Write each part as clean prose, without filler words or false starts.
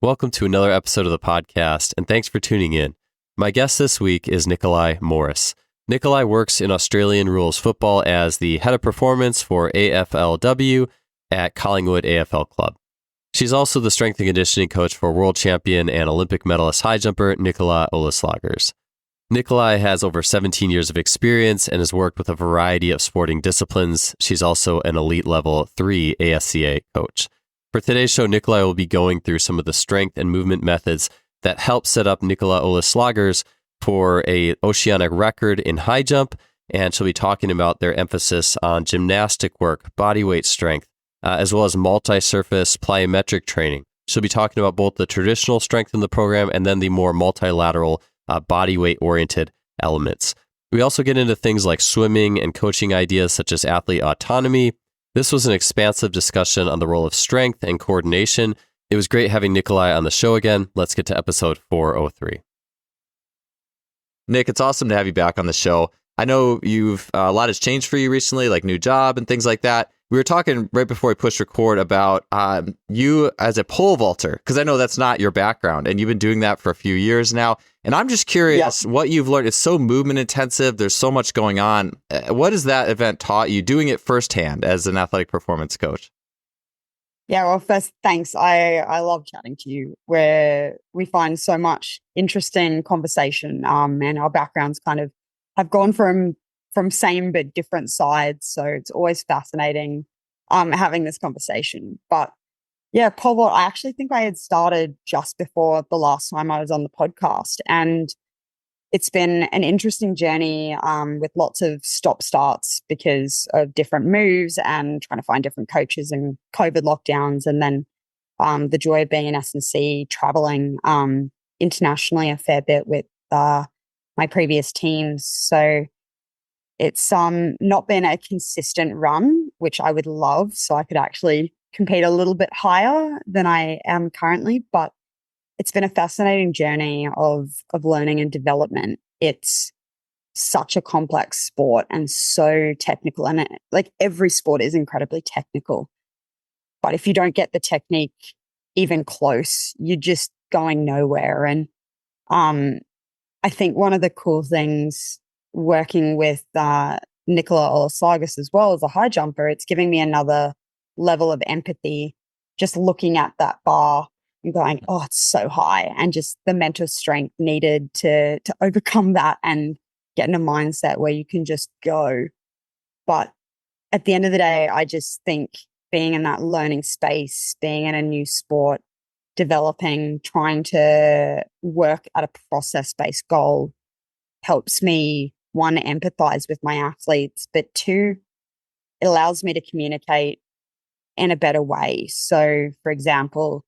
Welcome to another episode of the podcast, and thanks for tuning in. My guest this week is Nicolai Morris. Nicolai works in Australian rules football as the head of performance for AFLW at Collingwood AFL Club. She's also the strength and conditioning coach for world champion and Olympic medalist high jumper Nicola Olyslagers. Nicolai has over 17 years of experience and has worked with a variety of sporting disciplines. She's also an elite level 3 ASCA coach. For today's show, Nicolai will be going through some of the strength and movement methods that help set up Nicola Olyslagers for an oceanic record in high jump, and she'll be talking about their emphasis on gymnastic work, body weight strength, as well as multi-surface plyometric training. She'll be talking about both the traditional strength in the program and then the more multilateral body weight oriented elements. We also get into things like swimming and coaching ideas such as athlete autonomy. This was an expansive discussion on the role of strength and coordination. It was great having Nicolai on the show again. Let's get to episode 403. Nick, it's awesome to have you back on the show. I know a lot has changed for you recently, like new job and things like that. We were talking right before we pushed record about you as a pole vaulter, because I know that's not your background, and you've been doing that for a few years now. And I'm just curious what you've learned. It's so movement intensive. There's so much going on. What has that event taught you doing it firsthand as an athletic performance coach? Yeah, well, first, thanks. I love chatting to you, where we find so much interesting conversation, and our backgrounds kind of have gone from same but different sides. So it's always fascinating having this conversation. But yeah, pole vault, I actually think I had started just before the last time I was on the podcast. And it's been an interesting journey with lots of stop-starts because of different moves and trying to find different coaches and COVID lockdowns. And then the joy of being in S&C, traveling internationally a fair bit with my previous teams. So it's not been a consistent run, which I would love, so I could actually compete a little bit higher than I am currently. But it's been a fascinating journey of learning and development. It's such a complex sport and so technical, and like every sport is incredibly technical. But if you don't get the technique even close, you're just going nowhere. And I think one of the cool things working with Nicola Olyslagers as well as a high jumper, it's giving me another level of empathy, just looking at that bar and going, oh, it's so high, and just the mental strength needed to overcome that and get in a mindset where you can just go. But at the end of the day, I just think being in that learning space, being in a new sport, developing, trying to work at a process-based goal helps me, one, empathize with my athletes, but two, it allows me to communicate in a better way. So, for example,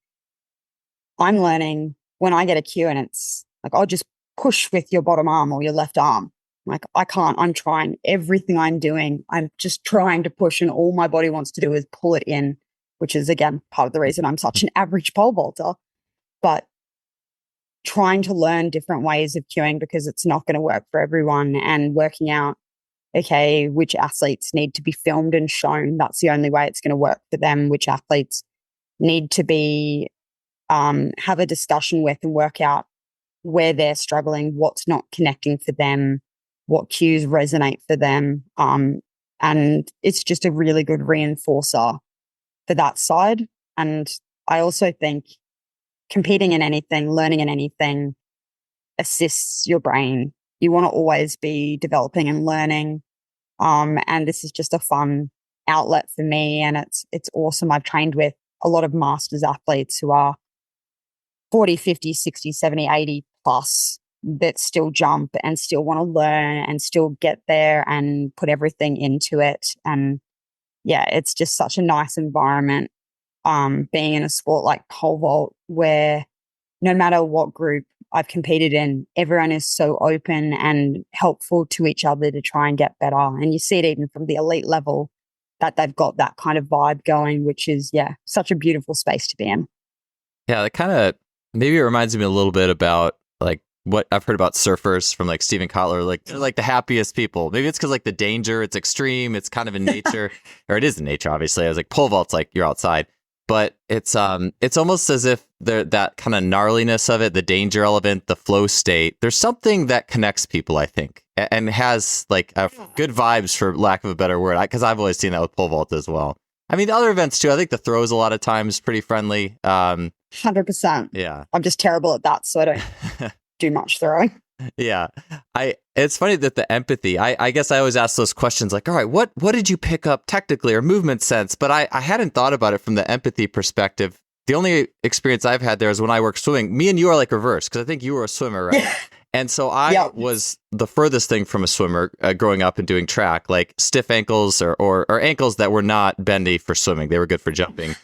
I'm learning when I get a cue and it's like, I'll just push with your bottom arm or your left arm. Like, I can't, I'm trying everything I'm doing. I'm just trying to push, and all my body wants to do is pull it in, which is, again, part of the reason I'm such an average pole vaulter. But trying to learn different ways of cueing, because it's not going to work for everyone, and working out, okay, which athletes need to be filmed and shown. That's the only way it's going to work for them. Which athletes need to be, have a discussion with and work out where they're struggling, what's not connecting for them, what cues resonate for them. And it's just a really good reinforcer for that side. And I also think competing in anything, learning in anything assists your brain. You want to always be developing and learning. And this is just a fun outlet for me. And it's awesome. I've trained with a lot of masters athletes who are 40, 50, 60, 70, 80 plus that still jump and still want to learn and still get there and put everything into it. And yeah, it's just such a nice environment. Being in a sport like pole vault, where no matter what group I've competed in, everyone is so open and helpful to each other to try and get better. And you see it even from the elite level, that they've got that kind of vibe going, which is, yeah, such a beautiful space to be in. Yeah, it kind of, maybe it reminds me a little bit about like what I've heard about surfers from like Steven Kotler, like they're like the happiest people. Maybe it's because like the danger, it's extreme, it's kind of in nature, or it is in nature, obviously. I was like, pole vault's like you're outside. But it's almost as if that kind of gnarliness of it, the danger element, the flow state. There's something that connects people, I think, and has like good vibes, for lack of a better word, because I've always seen that with pole vault as well. I mean, the other events too. I think the throws a lot of times pretty friendly. 100%. Yeah. I'm just terrible at that, so I don't do much throwing. Yeah. It's funny that the empathy, I guess I always ask those questions like, all right, what did you pick up technically or movement sense? But I hadn't thought about it from the empathy perspective. The only experience I've had there is when I worked swimming. Me and you are like reverse, because I think you were a swimmer, right? And so I was the furthest thing from a swimmer growing up and doing track, like stiff ankles or ankles that were not bendy for swimming. They were good for jumping.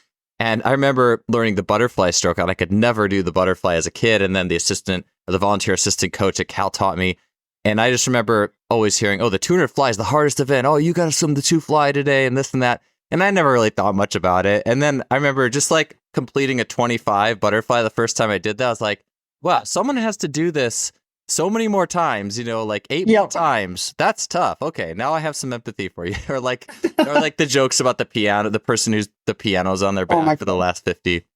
And I remember learning the butterfly stroke, and I could never do the butterfly as a kid. And then the volunteer assistant coach at Cal taught me. And I just remember always hearing, oh, the 200 fly is the hardest event. Oh, you got to swim the 2 fly today and this and that. And I never really thought much about it. And then I remember just like completing a 25 butterfly the first time I did that. I was like, wow, someone has to do this so many more times, like 8 more times. That's tough. Okay, now I have some empathy for you. or like the jokes about the piano, the person who's the piano's on their back for the last 50.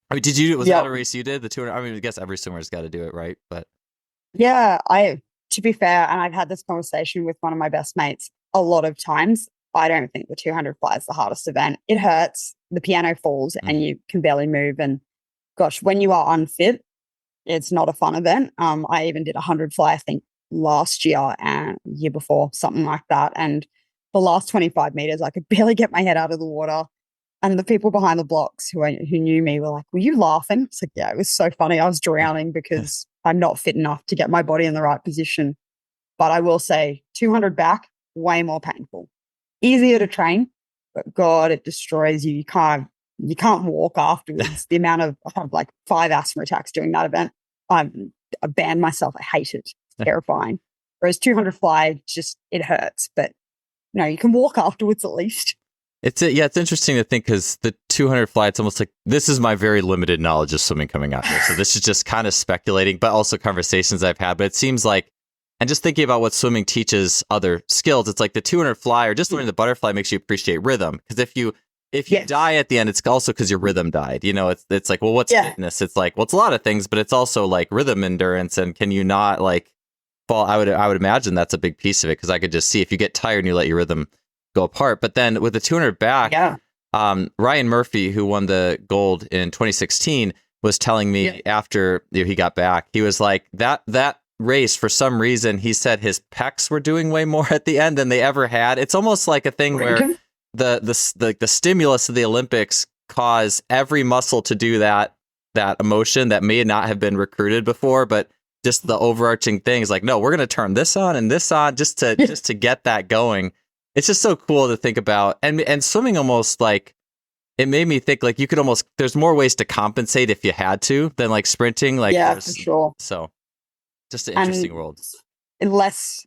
I mean, was that a race you did? The 200? I mean, I guess every swimmer's got to do it, right? But yeah, to be fair, and I've had this conversation with one of my best mates a lot of times. I don't think the 200 fly is the hardest event. It hurts. The piano falls and you can barely move. And gosh, when you are unfit, it's not a fun event. I even did 100 fly, I think, last year and year before, something like that. And the last 25 meters, I could barely get my head out of the water. And the people behind the blocks who knew me were like, were you laughing? It's like, yeah, it was so funny. I was drowning because I'm not fit enough to get my body in the right position. But I will say 200 back, way more painful. Easier to train, but God, it destroys you. You can't walk afterwards. The amount of, I have like 5 asthma attacks doing that event. I banned myself. I hate it. It's terrifying. Whereas 200 fly, it hurts, but you can walk afterwards at least. It's interesting to think, because the 200 fly, it's almost like this is my very limited knowledge of swimming coming out here. So this is just kind of speculating, but also conversations I've had. But it seems like, and just thinking about what swimming teaches other skills, it's like the 200 fly or just learning the butterfly makes you appreciate rhythm. Because if you die at the end, it's also because your rhythm died. It's like, well, what's fitness? It's like, well, it's a lot of things, but it's also like rhythm endurance. And can you not like fall? I would imagine that's a big piece of it, because I could just see if you get tired and you let your rhythm go apart. But then with the 200 back, Ryan Murphy, who won the gold in 2016, was telling me after he got back, he was like, that race, for some reason, he said his pecs were doing way more at the end than they ever had. It's almost like a thing where the stimulus of the Olympics cause every muscle to do that emotion that may not have been recruited before, but just the overarching thing is like, no, we're going to turn this on and this on just to get that going. It's just so cool to think about. And swimming, almost like, it made me think like you could almost, there's more ways to compensate if you had to than like sprinting. Like, for sure. So just an interesting world. And less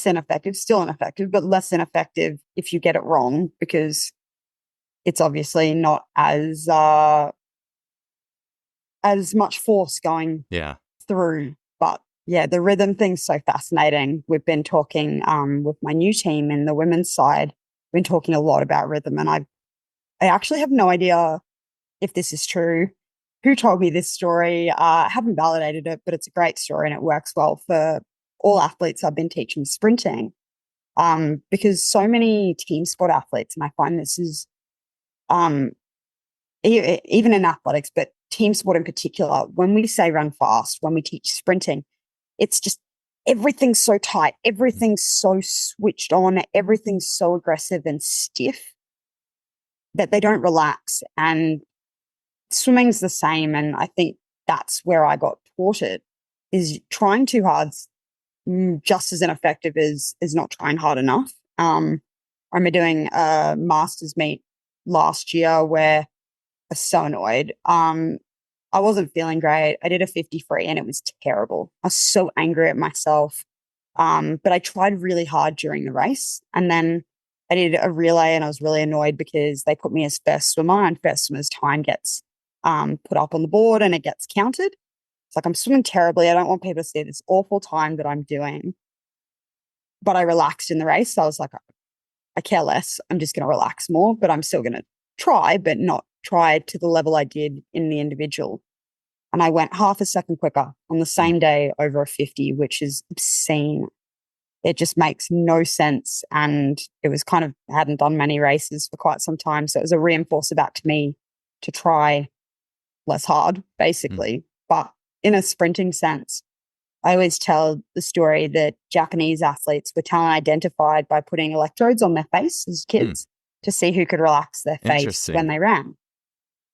ineffective, still ineffective, but less ineffective if you get it wrong, because it's obviously not as much force going through. But yeah, the rhythm thing's so fascinating. We've been talking with my new team in the women's side, been talking a lot about rhythm, and I actually have no idea if this is true. Who told me this story? I haven't validated it, but it's a great story and it works well for all athletes I've been teaching sprinting. Because so many team sport athletes, and I find this is even in athletics, but team sport in particular, when we say run fast, when we teach sprinting, it's just everything's so tight, everything's so switched on, everything's so aggressive and stiff that they don't relax. And swimming's the same. And I think that's where I got taught it, is trying too hard's just as ineffective as not trying hard enough. I remember doing a masters meet last year where I was so annoyed. I wasn't feeling great. I did a 53 and it was terrible. I was so angry at myself. But I tried really hard during the race. And then I did a relay and I was really annoyed because they put me as first swimmer, and first swimmer's time gets put up on the board and it gets counted. It's like, I'm swimming terribly. I don't want people to see this awful time that I'm doing. But I relaxed in the race. So I was like, I care less. I'm just going to relax more, but I'm still going to try, but not try to the level I did in the individual. And I went half a second quicker on the same day over a 50, which is obscene. It just makes no sense. And it was kind of, I hadn't done many races for quite some time. So it was a reinforcer back to me to try less hard, basically. But in a sprinting sense, I always tell the story that Japanese athletes were talent identified by putting electrodes on their face as kids to see who could relax their face when they ran.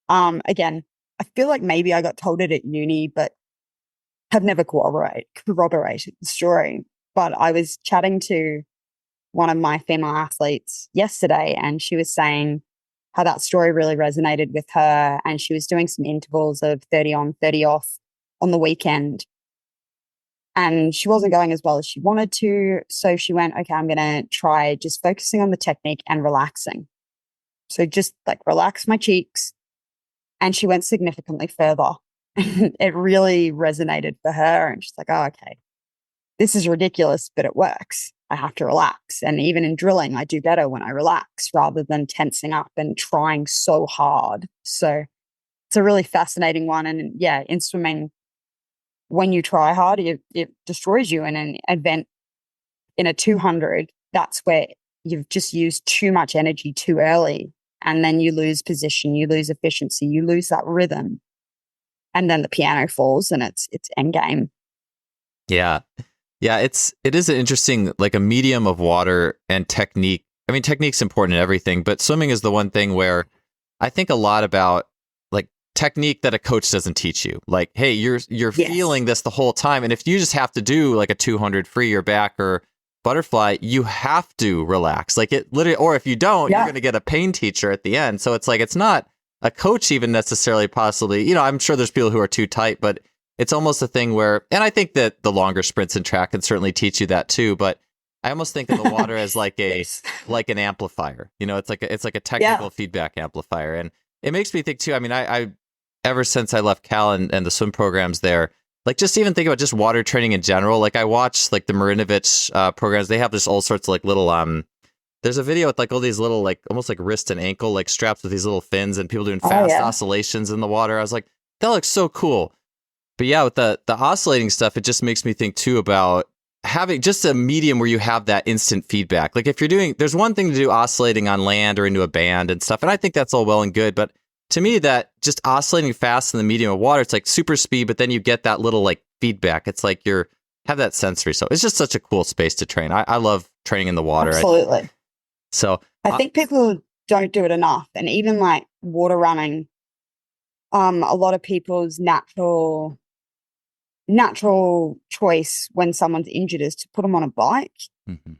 Again, I feel like maybe I got told it at uni, but have never corroborated the story. But I was chatting to one of my female athletes yesterday, and she was saying how that story really resonated with her. And she was doing some intervals of 30 on, 30 off on the weekend. And she wasn't going as well as she wanted to. So she went, okay, I'm going to try just focusing on the technique and relaxing. So just like relax my cheeks. And she went significantly further. It really resonated for her. And she's like, oh, okay, this is ridiculous, but it works. I have to relax. And even in drilling, I do better when I relax rather than tensing up and trying so hard. So it's a really fascinating one. And yeah, in swimming, when you try hard, it destroys you. In an event in a 200, that's where you've just used too much energy too early. And then you lose position, you lose efficiency, you lose that rhythm. And then the piano falls and it's end game. Yeah. Yeah, it is an interesting, like a medium of water and technique. I mean, technique's important in everything, but swimming is the one thing where I think a lot about like technique that a coach doesn't teach you. Like, hey, you're feeling this the whole time. And if you just have to do like a 200 free or back or butterfly, you have to relax. Like it literally, or if you don't, you're going to get a pain teacher at the end. So it's like, it's not a coach even necessarily possibly, I'm sure there's people who are too tight, but it's almost a thing where, and I think that the longer sprints and track can certainly teach you that too, but I almost think of the water as like like an amplifier. It's like a technical feedback amplifier. And it makes me think too, I mean, I ever since I left Cal and the swim programs there, like just even think about just water training in general. Like I watch like the Marinovich programs, they have just all sorts of like little, there's a video with like all these little, like almost like wrist and ankle, like straps with these little fins and people doing fast oscillations in the water. I was like, that looks so cool. But yeah, with the oscillating stuff, it just makes me think too about having just a medium where you have that instant feedback. Like if you're there's one thing to do oscillating on land or into a band and stuff. And I think that's all well and good. But to me, that just oscillating fast in the medium of water, it's like super speed, but then you get that little like feedback. It's like have that sensory. So it's just such a cool space to train. I love training in the water. Absolutely. I think people don't do it enough. And even like water running, a lot of people's natural choice when someone's injured is to put them on a bike. Mm-hmm.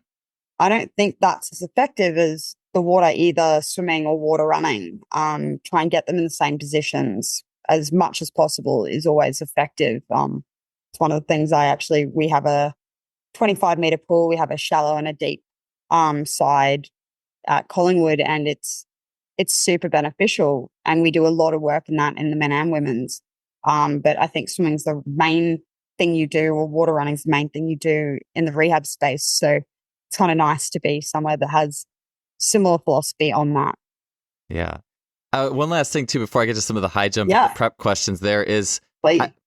I don't think that's as effective as the water, either swimming or water running. Try and get them in the same positions as much as possible is always effective. It's one of the things we have a 25-meter pool. We have a shallow and a deep side at Collingwood, and it's super beneficial. And we do a lot of work in that in the men and women's. But I think swimming's the main thing you do, or water running's the main thing you do in the rehab space. So it's kind of nice to be somewhere that has similar philosophy on that. Yeah. One last thing too, before I get to some of the high jump prep questions, there is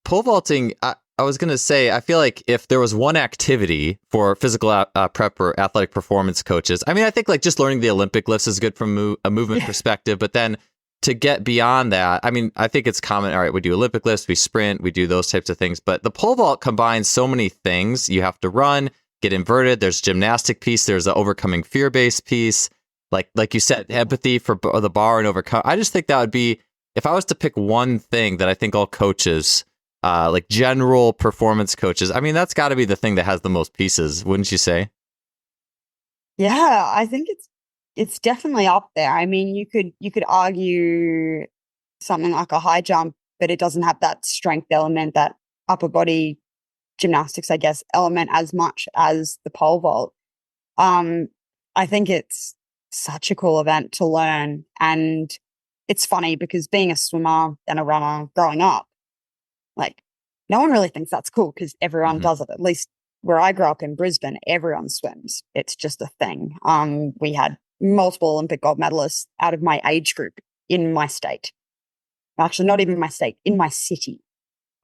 pole vaulting. I was going to say, I feel like if there was one activity for physical prep or athletic performance coaches, I mean, I think like just learning the Olympic lifts is good from a movement perspective, but then to get beyond that, I mean, I think it's common. All right, we do Olympic lifts, we sprint, we do those types of things. But the pole vault combines so many things. You have to run, get inverted. There's gymnastic piece. There's the overcoming fear-based piece. Like you said, empathy for the bar and overcome. I just think that would be, if I was to pick one thing that I think all coaches, like general performance coaches, I mean, that's got to be the thing that has the most pieces, wouldn't you say? Yeah, I think it's definitely up there. I mean, you could argue something like a high jump, but it doesn't have that strength element, that upper body gymnastics, I guess, element as much as the pole vault. I think it's such a cool event to learn. And it's funny because being a swimmer and a runner growing up, like no one really thinks that's cool because everyone does it. At least where I grew up in Brisbane, everyone swims. It's just a thing. We had multiple Olympic gold medalists out of my age group in my state. Actually, not even my state, in my city.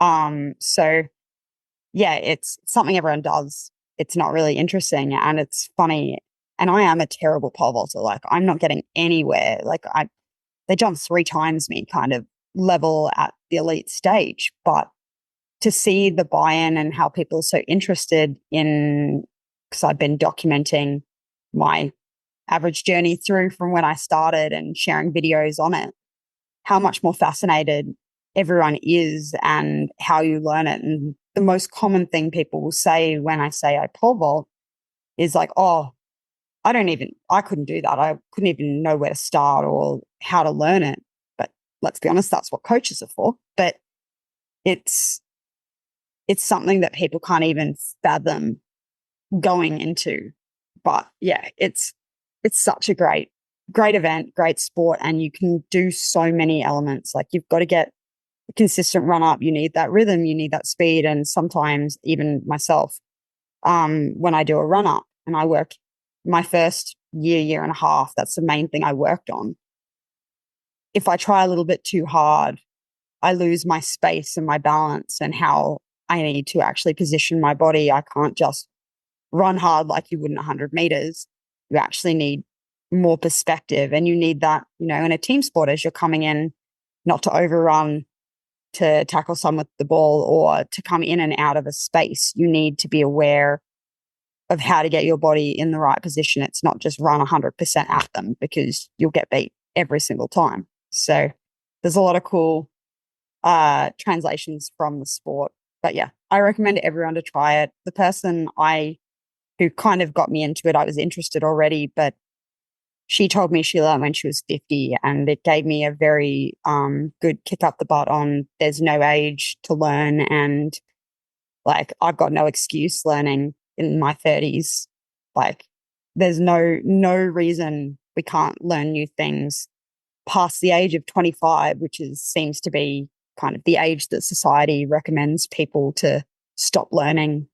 So yeah, it's something everyone does. It's not really interesting and it's funny. And I am a terrible pole vaulter. Like, I'm not getting anywhere. Like, they jump 3 times me kind of level at the elite stage. But to see the buy-in and how people are so interested in, because I've been documenting my average journey through from when I started and sharing videos on it, how much more fascinated everyone is and how you learn it. And the most common thing people will say when I say I pole vault is like, oh, I couldn't do that. I couldn't even know where to start or how to learn it. But let's be honest, that's what coaches are for. But it's something that people can't even fathom going into. But yeah, it's such a great event, great sport, and you can do so many elements. Like, you've got to get a consistent run up. You need that rhythm, you need that speed. And sometimes even myself, when I do a run up and I work my first year and a half, that's the main thing I worked on. If I try a little bit too hard, I lose my space and my balance and how I need to actually position my body. I can't just run hard like you would in 100 meters. You actually need more perspective, and you need that, in a team sport as you're coming in, not to overrun, to tackle someone with the ball, or to come in and out of a space. You need to be aware of how to get your body in the right position. It's not just run 100% at them, because you'll get beat every single time. So there's a lot of cool translations from the sport. But yeah, I recommend everyone to try it. The person who kind of got me into it, I was interested already, but she told me she learned when she was 50, and it gave me a very good kick up the butt on there's no age to learn. And like, I've got no excuse learning in my 30s. Like, there's no reason we can't learn new things past the age of 25, which seems to be kind of the age that society recommends people to stop learning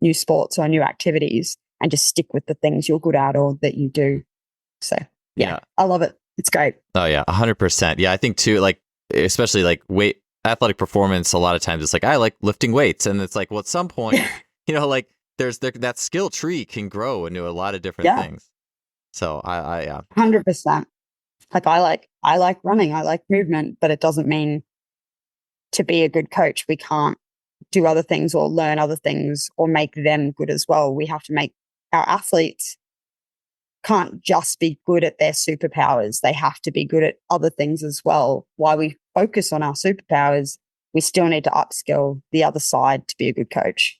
new sports or new activities and just stick with the things you're good at or that you do. So yeah, I love it. It's great. Oh yeah, 100%. Yeah, I think too, like, especially like athletic performance, a lot of times it's like, I like lifting weights, and it's like, well, at some point, like that skill tree can grow into a lot of different things. So I yeah, 100%. Like, I like running, I like movement, but it doesn't mean to be a good coach we can't do other things or learn other things or make them good as well. We have to make our athletes can't just be good at their superpowers. They have to be good at other things as well. While we focus on our superpowers, we still need to upskill the other side to be a good coach.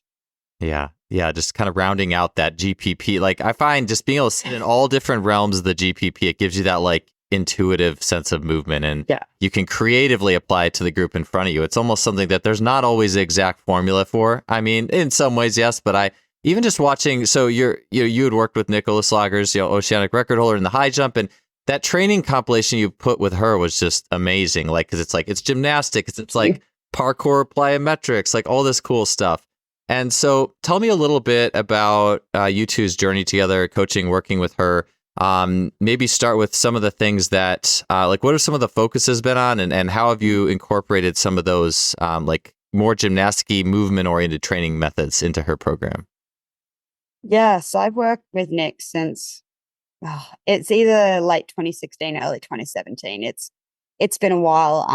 Yeah. Yeah. Just kind of rounding out that GPP. Like, I find just being able to sit in all different realms of the GPP, it gives you that like intuitive sense of movement, and you can creatively apply it to the group in front of you. It's almost something that there's not always the exact formula for. I mean, in some ways, yes, but even just watching, so you had worked with Nicola Olyslagers, oceanic record holder in the high jump, and that training compilation you put with her was just amazing. Like, because it's gymnastics, it's like parkour, plyometrics, like all this cool stuff. And so tell me a little bit about you two's journey together, coaching, working with her. Maybe start with some of the things that, like, what have some of the focuses been on, and how have you incorporated some of those, like, more gymnastic-y, movement-oriented training methods into her program? Yeah, so I've worked with Nick since it's either late 2016, early 2017. It's been a while.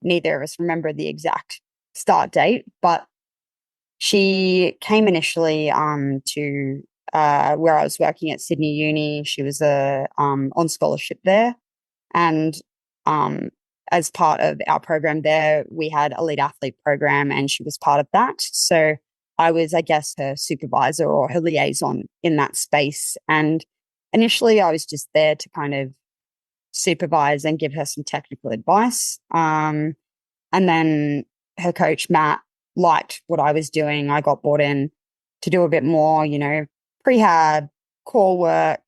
Neither of us remember the exact start date, but she came initially to where I was working at Sydney Uni. She was on scholarship there, and as part of our program there, we had elite athlete program, and she was part of that. So I was, I guess, her supervisor or her liaison in that space. And initially, I was just there to kind of supervise and give her some technical advice. And then her coach, Matt, liked what I was doing. I got brought in to do a bit more, prehab, core work,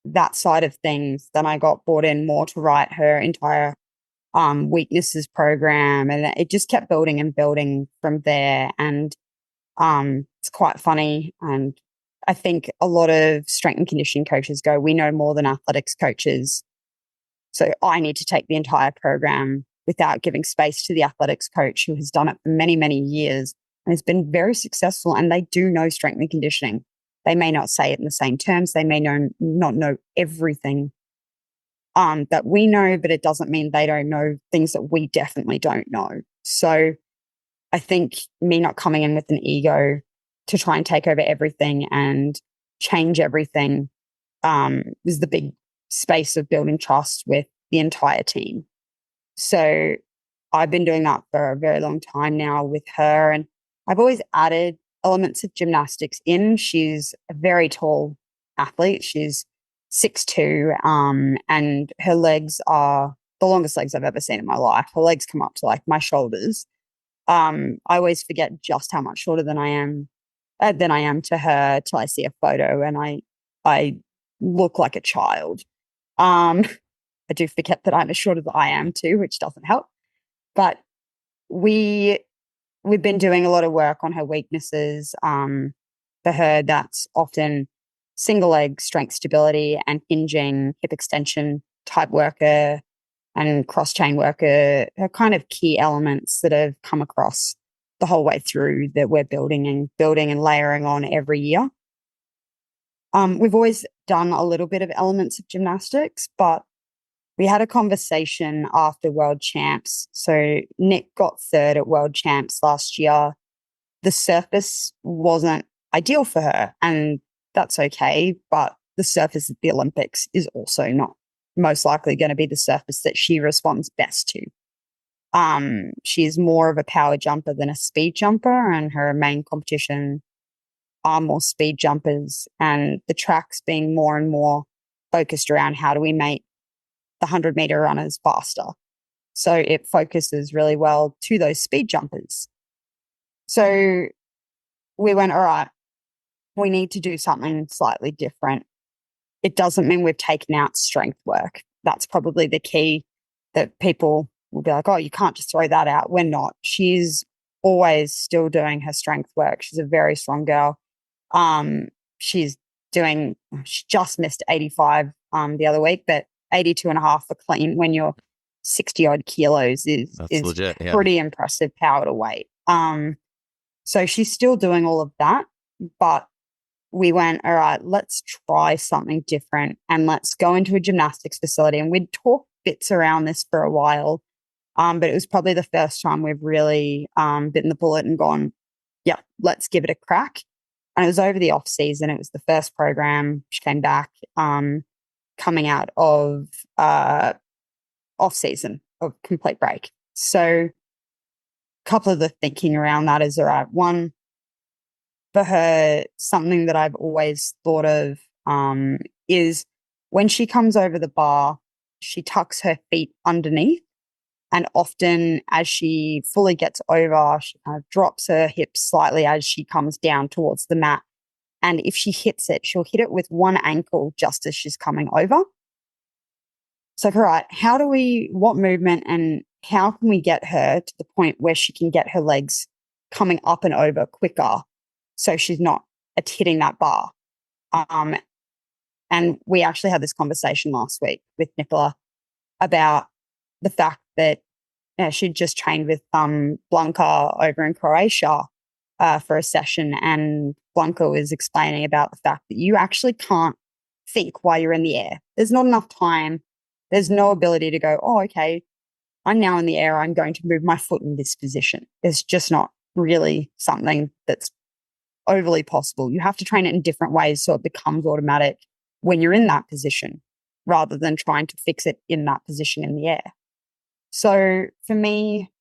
that side of things. Then I got brought in more to write her entire weaknesses program. And it just kept building and building from there. And it's quite funny. And I think a lot of strength and conditioning coaches go, we know more than athletics coaches. So I need to take the entire program without giving space to the athletics coach who has done it for many, many years and has been very successful. And they do know strength and conditioning. They may not say it in the same terms. They may not know everything that we know, but it doesn't mean they don't know things that we definitely don't know. So I think me not coming in with an ego to try and take over everything and change everything is the big space of building trust with the entire team. So I've been doing that for a very long time now with her, and I've always added elements of gymnastics in. She's a very tall athlete. She's 6'2", and her legs are the longest legs I've ever seen in my life. Her legs come up to like my shoulders. I always forget just how much shorter than I am to her till I see a photo, and I look like a child. I do forget that I'm as short as I am too, which doesn't help. But we've been doing a lot of work on her weaknesses. For her, that's often single leg strength stability and hinging, hip extension type worker, and cross chain worker are kind of key elements that have come across the whole way through that we're building and layering on every year. We've always done a little bit of elements of gymnastics, but we had a conversation after World Champs. So Nick got third at World Champs last year. The surface wasn't ideal for her, and that's okay, but the surface at the Olympics is also not most likely going to be the surface that she responds best to. She's more of a power jumper than a speed jumper, and her main competition are more speed jumpers, and the track's being more and more focused around how do we make the 100-meter runners faster. So it focuses really well to those speed jumpers. So we went, all right, we need to do something slightly different. It doesn't mean we've taken out strength work. That's probably the key that people will be like, oh, you can't just throw that out. We're not. She's always still doing her strength work. She's a very strong girl. She just missed 85 the other week, but 82.5 for clean when you're 60 odd kilos is legit, yeah. Pretty impressive power to weight. So she's still doing all of that, but we went, all right, let's try something different and let's go into a gymnastics facility. And we'd talked bits around this for a while, but it was probably the first time we've really bitten the bullet and gone, yeah, let's give it a crack. And it was over the off season. It was the first program. She came back coming out of off season of complete break. So a couple of the thinking around that is, all right, one, for her, something that I've always thought of is when she comes over the bar, she tucks her feet underneath. And often as she fully gets over, she kind of drops her hips slightly as she comes down towards the mat. And if she hits it, she'll hit it with one ankle just as she's coming over. So, all right, what movement and how can we get her to the point where she can get her legs coming up and over quicker so she's not hitting that bar? And we actually had this conversation last week with Nicola about the fact that she'd just trained with Blanca over in Croatia for a session, and Blanca was explaining about the fact that you actually can't think while you're in the air. There's not enough time. There's no ability to go, oh, okay, I'm now in the air. I'm going to move my foot in this position. It's just not really something that's overly possible. You have to train it in different ways so it becomes automatic when you're in that position rather than trying to fix it in that position in the air. So for me,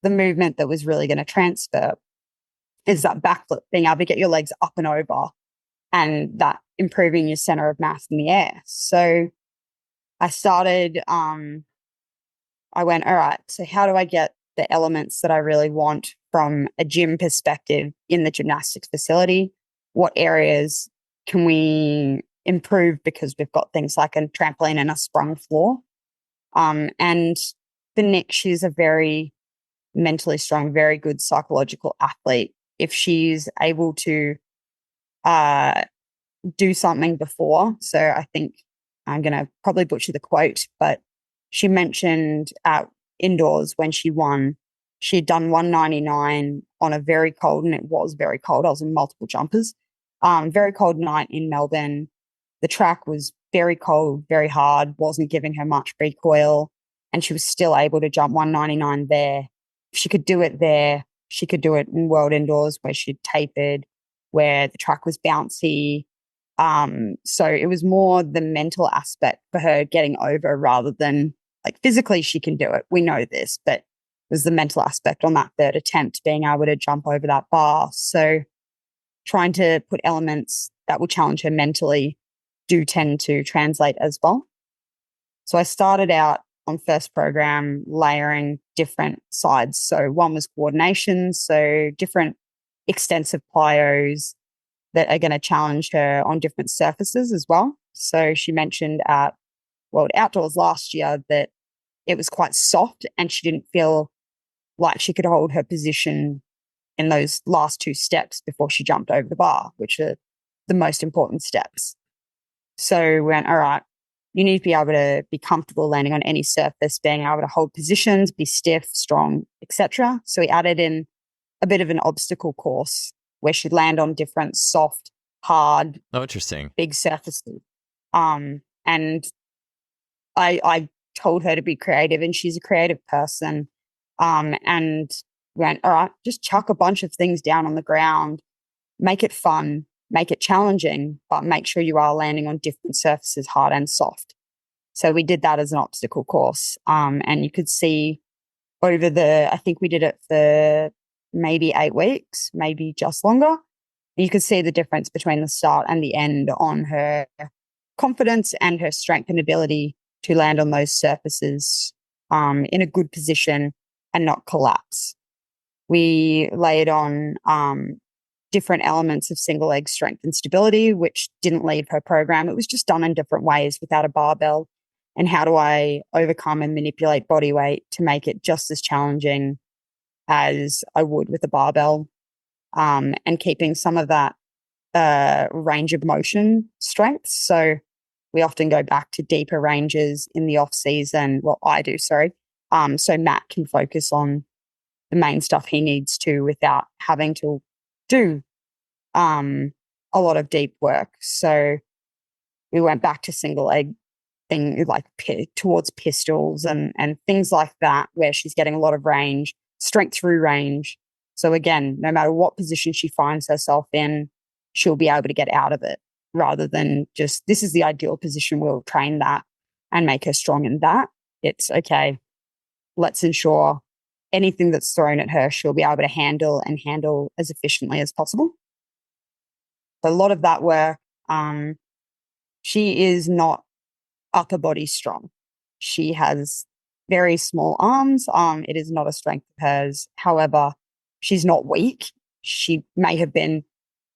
the movement that was really going to transfer is that backflip, being able to get your legs up and over and that improving your center of mass in the air. So I started, I went, all right, so how do I get the elements that I really want from a gym perspective in the gymnastics facility? What areas can we improve because we've got things like a trampoline and a sprung floor? And for Nick, she's a very mentally strong, very good psychological athlete. If she's able to do something before, so I think I'm going to probably butcher the quote, but she mentioned at indoors when she won, she'd done 199 on a very cold, and it was very cold. I was in multiple jumpers. Very cold night in Melbourne. The track was very cold, very hard, wasn't giving her much recoil, and she was still able to jump 199 there. If she could do it there, she could do it in world indoors where she'd tapered, where the track was bouncy. So it was more the mental aspect for her getting over rather than like physically she can do it. We know this, but it was the mental aspect on that third attempt, being able to jump over that bar. So trying to put elements that will challenge her mentally do tend to translate as well. So I started out on first program layering different sides. So one was coordination, so different extensive plyos that are going to challenge her on different surfaces as well. So she mentioned at World Outdoors last year that it was quite soft and she didn't feel like she could hold her position in those last two steps before she jumped over the bar, which are the most important steps. So we went, all right, you need to be able to be comfortable landing on any surface, being able to hold positions, be stiff, strong, etc. So we added in a bit of an obstacle course where she'd land on different soft, hard, interesting, big surfaces. And I told her to be creative, and she's a creative person. And went, all right, just chuck a bunch of things down on the ground, make it fun, make it challenging, but make sure you are landing on different surfaces, hard and soft. So we did that as an obstacle course. And you could see over I think we did it for maybe 8 weeks, maybe just longer. You could see the difference between the start and the end on her confidence and her strength and ability to land on those surfaces in a good position and not collapse. We laid on different elements of single leg strength and stability, which didn't leave her program. It was just done in different ways without a barbell. And how do I overcome and manipulate body weight to make it just as challenging as I would with a barbell, and keeping some of that range of motion strength. So we often go back to deeper ranges in the off season. Well, I do, sorry. So Matt can focus on the main stuff he needs to without having to do a lot of deep work. So we went back to single leg thing, like towards pistols and things like that, where she's getting a lot of range, strength through range. So again, no matter what position she finds herself in, she'll be able to get out of it rather than just, this is the ideal position, we'll train that and make her strong in that. It's okay, let's ensure anything that's thrown at her, she'll be able to handle as efficiently as possible. So a lot of that work, she is not upper body strong. She has very small arms. It is not a strength of hers. However, she's not weak. She may have been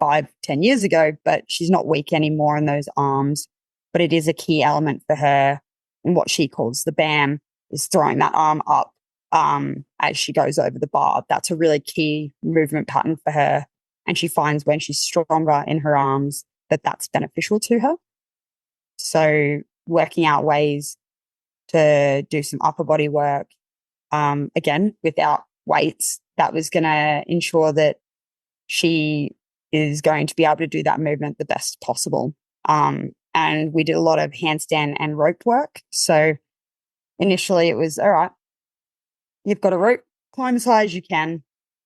5-10 years ago, but she's not weak anymore in those arms. But it is a key element for her in what she calls the BAM, is throwing that arm up as she goes over the bar. That's a really key movement pattern for her. And she finds when she's stronger in her arms that that's beneficial to her. So working out ways to do some upper body work, again, without weights, that was going to ensure that she is going to be able to do that movement the best possible. And we did a lot of handstand and rope work. So initially it was, all right, you've got a rope, climb as high as you can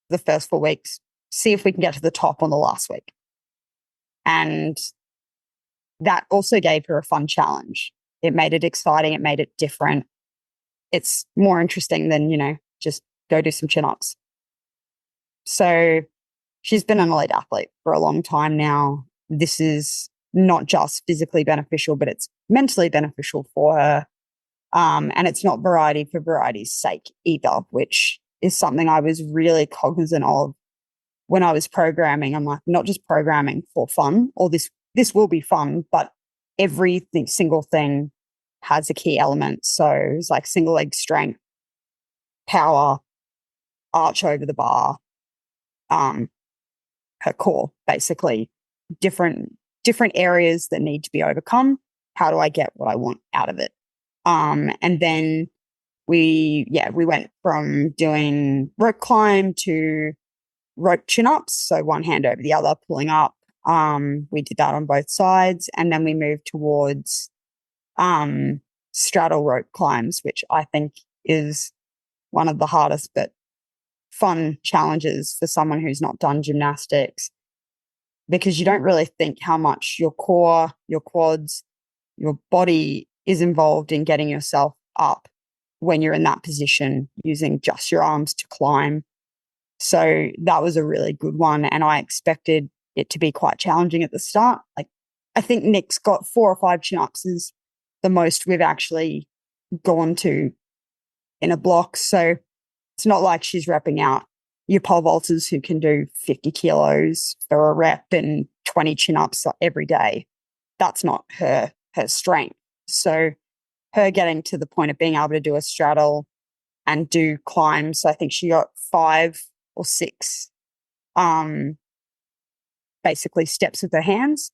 for the first 4 weeks, see if we can get to the top on the last week. And that also gave her a fun challenge. It made it exciting. It made it different. It's more interesting than, just go do some chin-ups. So she's been an elite athlete for a long time now. This is not just physically beneficial, but it's mentally beneficial for her. And it's not variety for variety's sake either, which is something I was really cognizant of when I was programming. I'm like, not just programming for fun, or this will be fun, but everything, single thing has a key element. So it's like single leg strength, power, arch over the bar, her core, basically different areas that need to be overcome. How do I get what I want out of it? And then we went from doing rope climb to rope chin-ups, so one hand over the other, pulling up. We did that on both sides, and then we moved towards straddle rope climbs, which I think is one of the hardest but fun challenges for someone who's not done gymnastics, because you don't really think how much your core, your quads, your body is involved in getting yourself up when you're in that position using just your arms to climb. So that was a really good one, and I expected it to be quite challenging at the start. Like, I think Nick's got 4 or 5 chin-ups is the most we've actually gone to in a block. So it's not like she's repping out your pole vaulters who can do 50 kilos for a rep and 20 chin-ups every day. That's not her strength. So her getting to the point of being able to do a straddle and do climbs, I think she got 5 or 6 basically steps with her hands.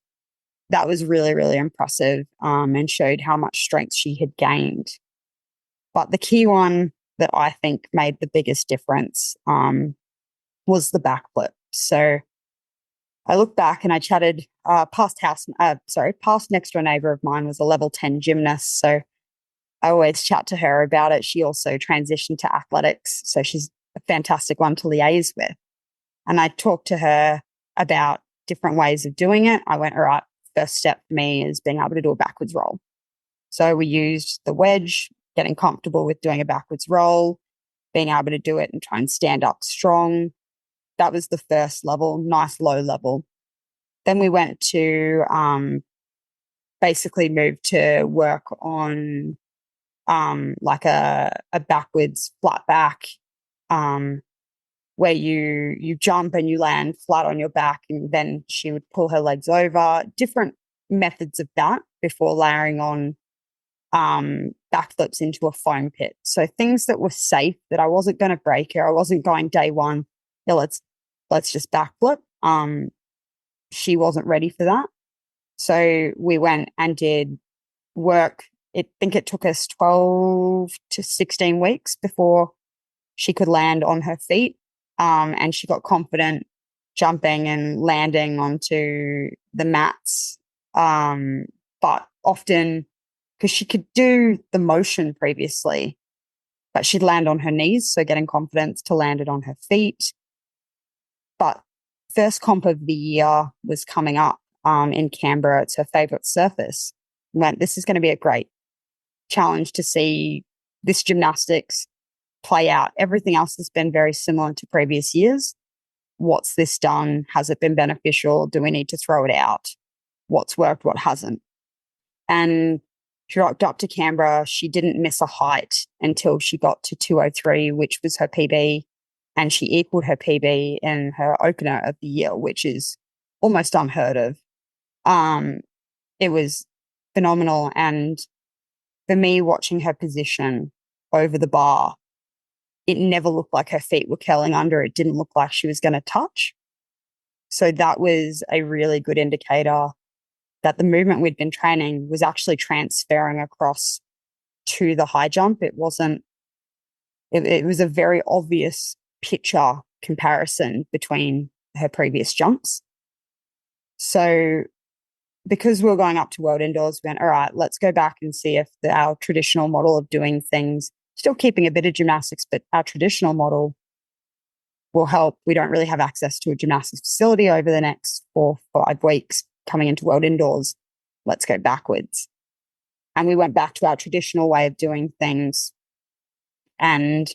That was really, really impressive, and showed how much strength she had gained. But the key one that I think made the biggest difference was the backflip. So I looked back and I chatted past next door neighbor of mine was a level 10 gymnast. So I always chat to her about it. She also transitioned to athletics, so she's a fantastic one to liaise with. And I talked to her about different ways of doing it. I went, all right, first step for me is being able to do a backwards roll. So we used the wedge, getting comfortable with doing a backwards roll, being able to do it and try and stand up strong. That was the first level, nice low level. Then we went to basically move to work on like a backwards flat back, where you jump and you land flat on your back, and then she would pull her legs over. Different methods of that before layering on backflips into a foam pit. So things that were safe, that I wasn't going to break her. I wasn't going day one, yeah, let's just backflip. She wasn't ready for that. So we went and did work. I think it took us 12 to 16 weeks before she could land on her feet. And she got confident jumping and landing onto the mats. But often, because she could do the motion previously, but she'd land on her knees, so getting confidence to land it on her feet. But first comp of the year was coming up in Canberra. It's her favourite surface. Went, this is going to be a great challenge to see this gymnastics play out. Everything else has been very similar to previous years. What's this done? Has it been beneficial? Do we need to throw it out? What's worked? What hasn't? And she rocked up to Canberra. She didn't miss a height until she got to 203, which was her PB. And she equaled her PB in her opener of the year, which is almost unheard of. It was phenomenal. And for me, watching her position over the bar, it never looked like her feet were curling under. It didn't look like she was going to touch. So that was a really good indicator that the movement we'd been training was actually transferring across to the high jump. It wasn't, it was a very obvious picture comparison between her previous jumps. So because we were going up to World Indoors, we went, all right, let's go back and see if our traditional model of doing things, still keeping a bit of gymnastics, but our traditional model will help. We don't really have access to a gymnastics facility over the next 4 or 5 weeks coming into World Indoors. Let's go backwards. And we went back to our traditional way of doing things. And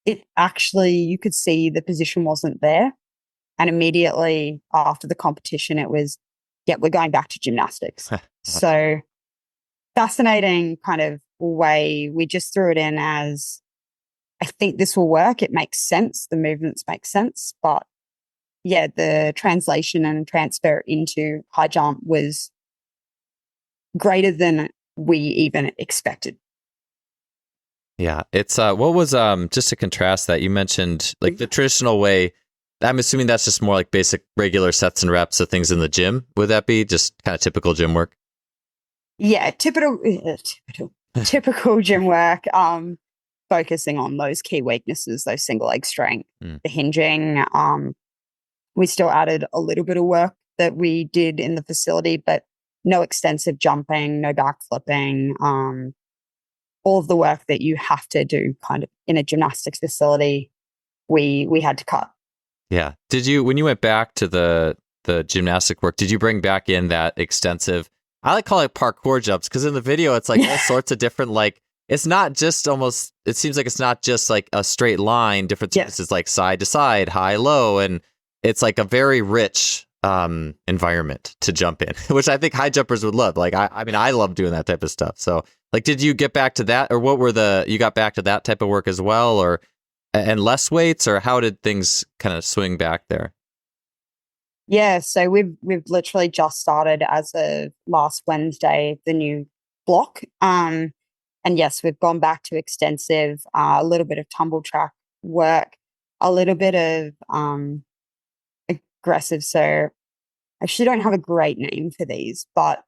it actually, you could see the position wasn't there. And immediately after the competition, it was, yeah, we're going back to gymnastics. So fascinating kind of way. We just threw it in as, I think this will work. It makes sense. The movements make sense. But yeah, the translation and transfer into high jump was greater than we even expected. Yeah, it's what was just to contrast that, you mentioned like the traditional way. I'm assuming that's just more like basic regular sets and reps of things in the gym. Would that be just kind of typical gym work? Yeah, typical gym work. Focusing on those key weaknesses, those single leg strength, the hinging. We still added a little bit of work that we did in the facility, but no extensive jumping, no backflipping. All of the work that you have to do kind of in a gymnastics facility, we had to cut. Yeah. Did you, when you went back to the gymnastic work, did you bring back in that extensive, I like call it parkour jumps, because in the video it's like all sorts of different, like, it's not just almost, it seems like it's not just like a straight line, different surfaces like side to side, high, low, and it's like a very rich environment to jump in, which I think high jumpers would love. Like, I mean, I love doing that type of stuff. So like, did you get back to that, or what were you got back to that type of work as well, or, and less weights, or how did things kind of swing back there? Yeah, so we've literally just started as of last Wednesday, the new block. And yes, we've gone back to extensive, a little bit of tumble track work, a little bit of aggressive. So I actually don't have a great name for these, but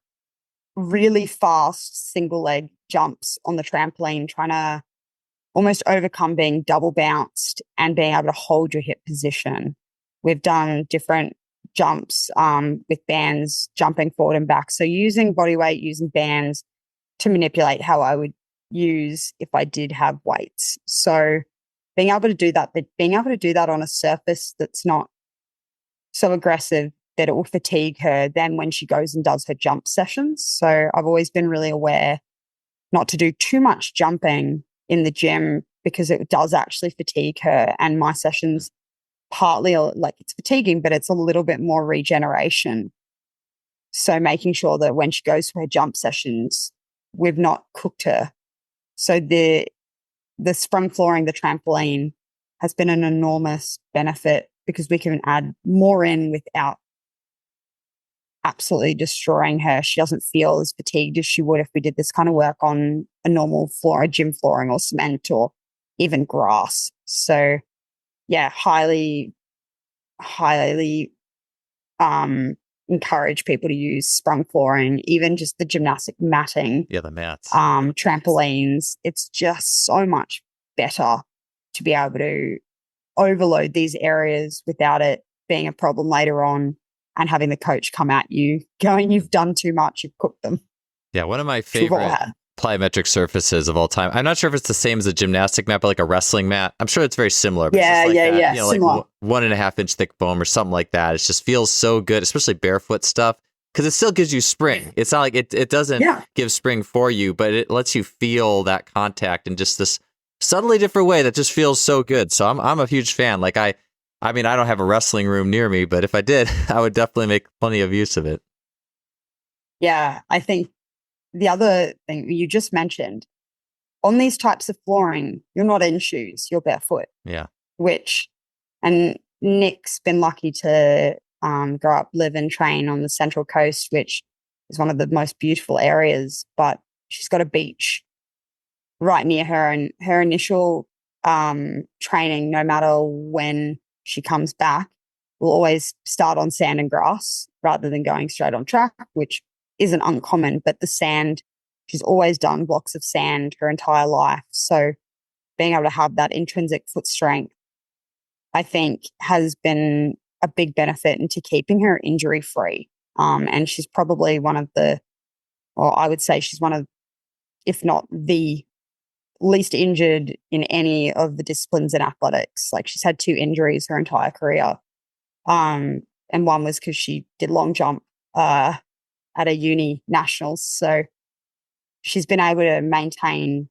really fast single leg jumps on the trampoline, trying to almost overcome being double bounced and being able to hold your hip position. We've done different jumps with bands, jumping forward and back. So using body weight, using bands to manipulate how I would use if I did have weights. So being able to do that, but being able to do that on a surface that's not so aggressive that it will fatigue her then when she goes and does her jump sessions. So I've always been really aware not to do too much jumping in the gym, because it does actually fatigue her. And my sessions partly like it's fatiguing, but it's a little bit more regeneration. So making sure that when she goes to her jump sessions, we've not cooked her. So the sprung flooring, the trampoline has been an enormous benefit, because we can add more in without absolutely destroying her. She doesn't feel as fatigued as she would if we did this kind of work on a normal floor, a gym flooring or cement or even grass. So yeah, highly encourage people to use sprung flooring, even just the gymnastic matting. Yeah, the mats. Trampolines. It's just so much better to be able to overload these areas without it being a problem later on and having the coach come at you going, you've done too much, you've cooked them. Yeah, one of my favorite plyometric surfaces of all time. I'm not sure if it's the same as a gymnastic mat, but like a wrestling mat. I'm sure it's very similar. But Yeah, like yeah. You know, similar. like 1.5 inch thick foam or something like that. It just feels so good, especially barefoot stuff, because it still gives you spring. It's not like it doesn't give spring for you, but it lets you feel that contact in just this subtly different way that just feels so good. So I'm a huge fan. Like I mean, I don't have a wrestling room near me, but if I did, I would definitely make plenty of use of it. Yeah, I think the other thing you just mentioned, on these types of flooring, you're not in shoes, you're barefoot. Yeah. And Nick's been lucky to grow up, live and train on the Central Coast, which is one of the most beautiful areas, but she's got a beach right near her, and her initial training, no matter when she comes back, will always start on sand and grass rather than going straight on track, which isn't uncommon, but the sand, she's always done blocks of sand her entire life. So being able to have that intrinsic foot strength, I think, has been a big benefit into keeping her injury free. And she's probably one of the, or I would say she's one of, if not the least injured in any of the disciplines in athletics. Like, she's had 2 injuries her entire career. And one was because she did long jump at a uni nationals. So she's been able to maintain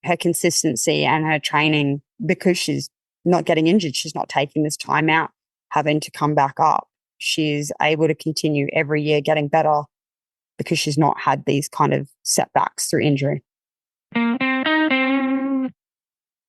her consistency and her training because she's not getting injured. She's not taking this time out, having to come back up. She's able to continue every year getting better because she's not had these kind of setbacks through injury.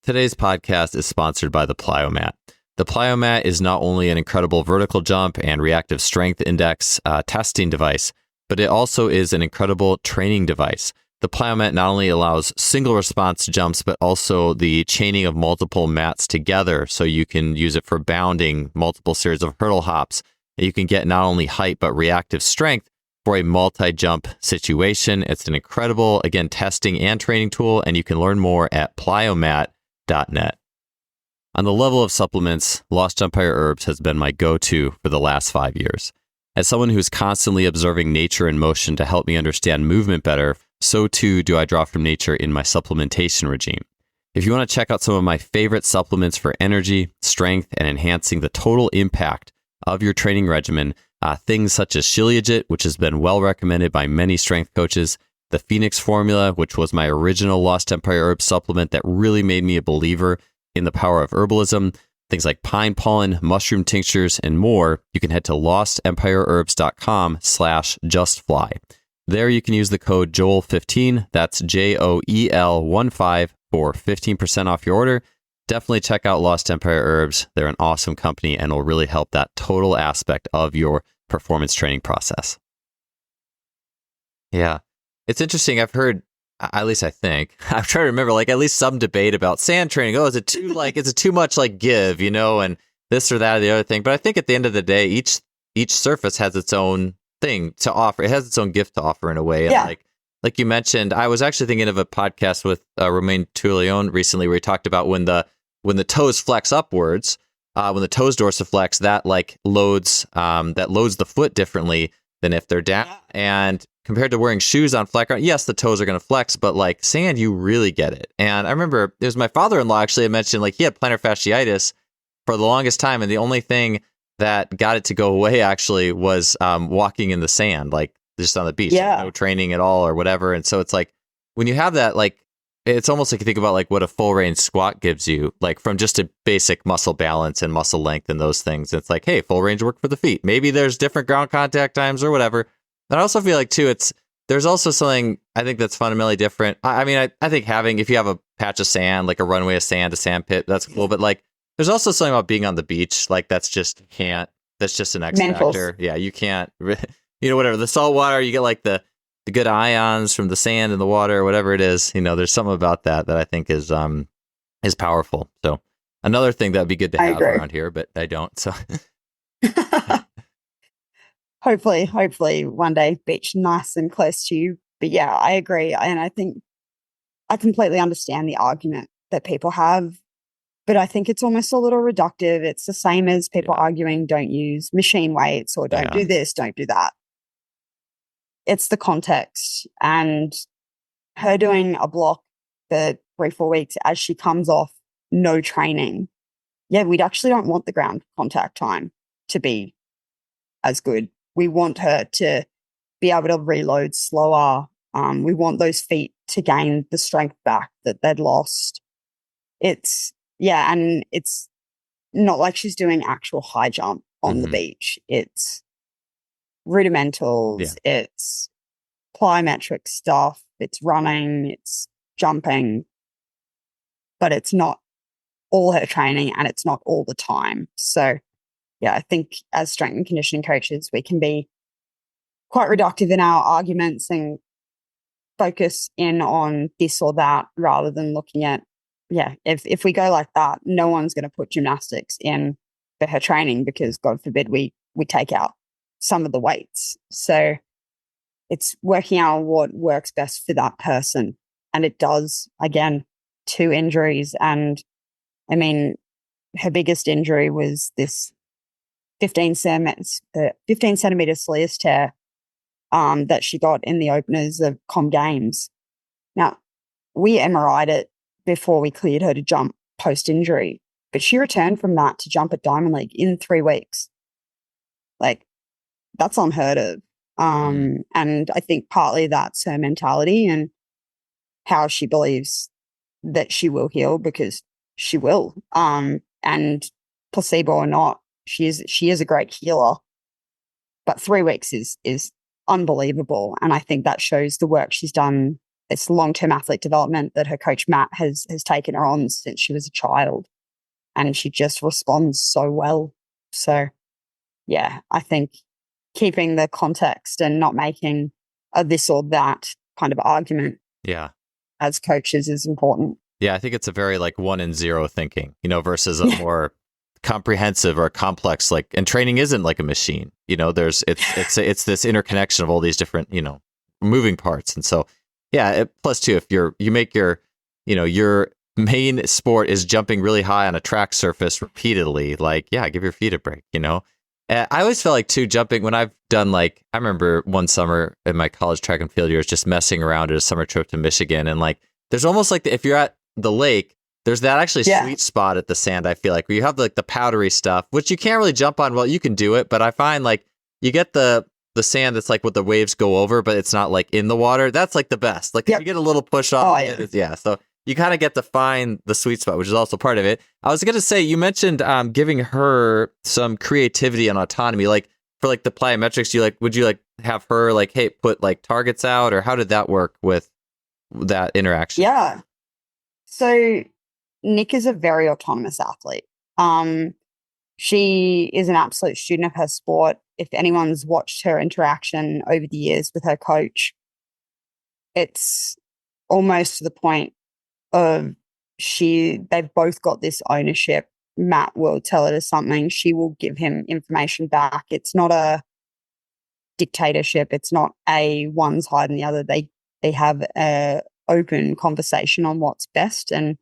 Today's podcast is sponsored by the Plyomat. The Plyomat is not only an incredible vertical jump and reactive strength index testing device, but it also is an incredible training device. The Plyomat not only allows single response jumps, but also the chaining of multiple mats together, so you can use it for bounding, multiple series of hurdle hops. You can get not only height, but reactive strength for a multi-jump situation. It's an incredible, again, testing and training tool, and you can learn more at plyomat.net. On the level of supplements, Lost Empire Herbs has been my go-to for the last 5 years. As someone who's constantly observing nature in motion to help me understand movement better, so too do I draw from nature in my supplementation regime. If you want to check out some of my favorite supplements for energy, strength, and enhancing the total impact of your training regimen, things such as Shilajit, which has been well recommended by many strength coaches, the Phoenix Formula, which was my original Lost Empire Herbs supplement that really made me a believer in the power of herbalism, things like pine pollen, mushroom tinctures, and more, you can head to lostempireherbs.com/justfly. There you can use the code JOEL15, that's JOEL15, for 15% off your order. Definitely check out Lost Empire Herbs. They're an awesome company and will really help that total aspect of your performance training process. Yeah. It's interesting. I've heard, at least I think, I'm trying to remember, like at least some debate about sand training. Oh, is it too is it too much like give, and this or that or the other thing. But I think at the end of the day, each surface has its own thing to offer. It has its own gift to offer in a way. And Yeah. like you mentioned, I was actually thinking of a podcast with Romain Toulion recently where he talked about when the toes flex upwards, when the toes dorsiflex, that loads the foot differently than if they're down. Yeah. And compared to wearing shoes on flat ground, yes, the toes are going to flex, but like sand, you really get it. And I remember it was my father-in-law actually had mentioned he had plantar fasciitis for the longest time, and the only thing that got it to go away actually was walking in the sand, just on the beach, no training at all or whatever. And so it's like when you have that, it's almost like you think about what a full range squat gives you, from just a basic muscle balance and muscle length and those things. It's like, hey, full range work for the feet. Maybe there's different ground contact times or whatever. But I also feel like too, there's also something I think that's fundamentally different. I mean, I think if you have a patch of sand, like a runway of sand, a sand pit, that's cool. But there's also something about being on the beach. That's just an X factor. Yeah, you can't, whatever. The salt water, you get the good ions from the sand and the water or whatever it is. There's something about that I think is powerful. So another thing that'd be good to have around here, but I don't. So hopefully one day beach nice and close to you. But yeah, I agree. And I think I completely understand the argument that people have, but I think it's almost a little reductive. It's the same as people arguing don't use machine weights or don't do this, don't do that. It's the context, and her doing a block for 3-4 weeks as she comes off no training. Yeah, we actually don't want the ground contact time to be as good. We want her to be able to reload slower. We want those feet to gain the strength back that they'd lost. And it's not like she's doing actual high jump on the beach. It's rudimentals, it's plyometric stuff, it's running, it's jumping, but it's not all her training and it's not all the time. So yeah, I think as strength and conditioning coaches, we can be quite reductive in our arguments and focus in on this or that rather than looking at, if we go like that, no one's going to put gymnastics in for her training because God forbid we take out some of the weights. So it's working out what works best for that person. And it does, again, 2 injuries. And I mean, her biggest injury was this 15 centimeter soleus tear that she got in the openers of Com Games. Now, we MRI'd it before we cleared her to jump post-injury, but she returned from that to jump at Diamond League in 3 weeks. That's unheard of. And I think partly that's her mentality and how she believes that she will heal, because she will. And placebo or not, she is a great healer. But 3 weeks is unbelievable. And I think that shows the work she's done. It's long-term athlete development that her coach Matt has taken her on since she was a child. And she just responds so well. So yeah, I think keeping the context and not making a this or that kind of argument as coaches is important. Yeah, I think it's a very 1 and 0 thinking, versus a more comprehensive or complex, like, and training isn't like a machine, it's this interconnection of all these different, moving parts. And so, yeah, plus too, if you make your main sport is jumping really high on a track surface repeatedly, like, yeah, give your feet a break, I always felt like too, jumping when I've done, like, I remember one summer in my college track and field years, just messing around at a summer trip to Michigan. And like, there's almost like if you're at the lake, there's that actually sweet spot at the sand, I feel like, where you have like the powdery stuff, which you can't really jump on. Well, you can do it, but I find like you get the sand that's like what the waves go over, but it's not like in the water. That's like the best. Like if you get a little push off, so you kind of get to find the sweet spot, which is also part of it. I was going to say, you mentioned giving her some creativity and autonomy, like for like the plyometrics. Would you like have her like, hey, put like targets out, or how did that work with that interaction? Yeah. So Nick is a very autonomous athlete. She is an absolute student of her sport. If anyone's watched her interaction over the years with her coach, it's almost to the point of they've both got this ownership. Matt will tell her to something, she will give him information back. It's not a dictatorship. It's not one's hiding the other. They have a open conversation on what's best. And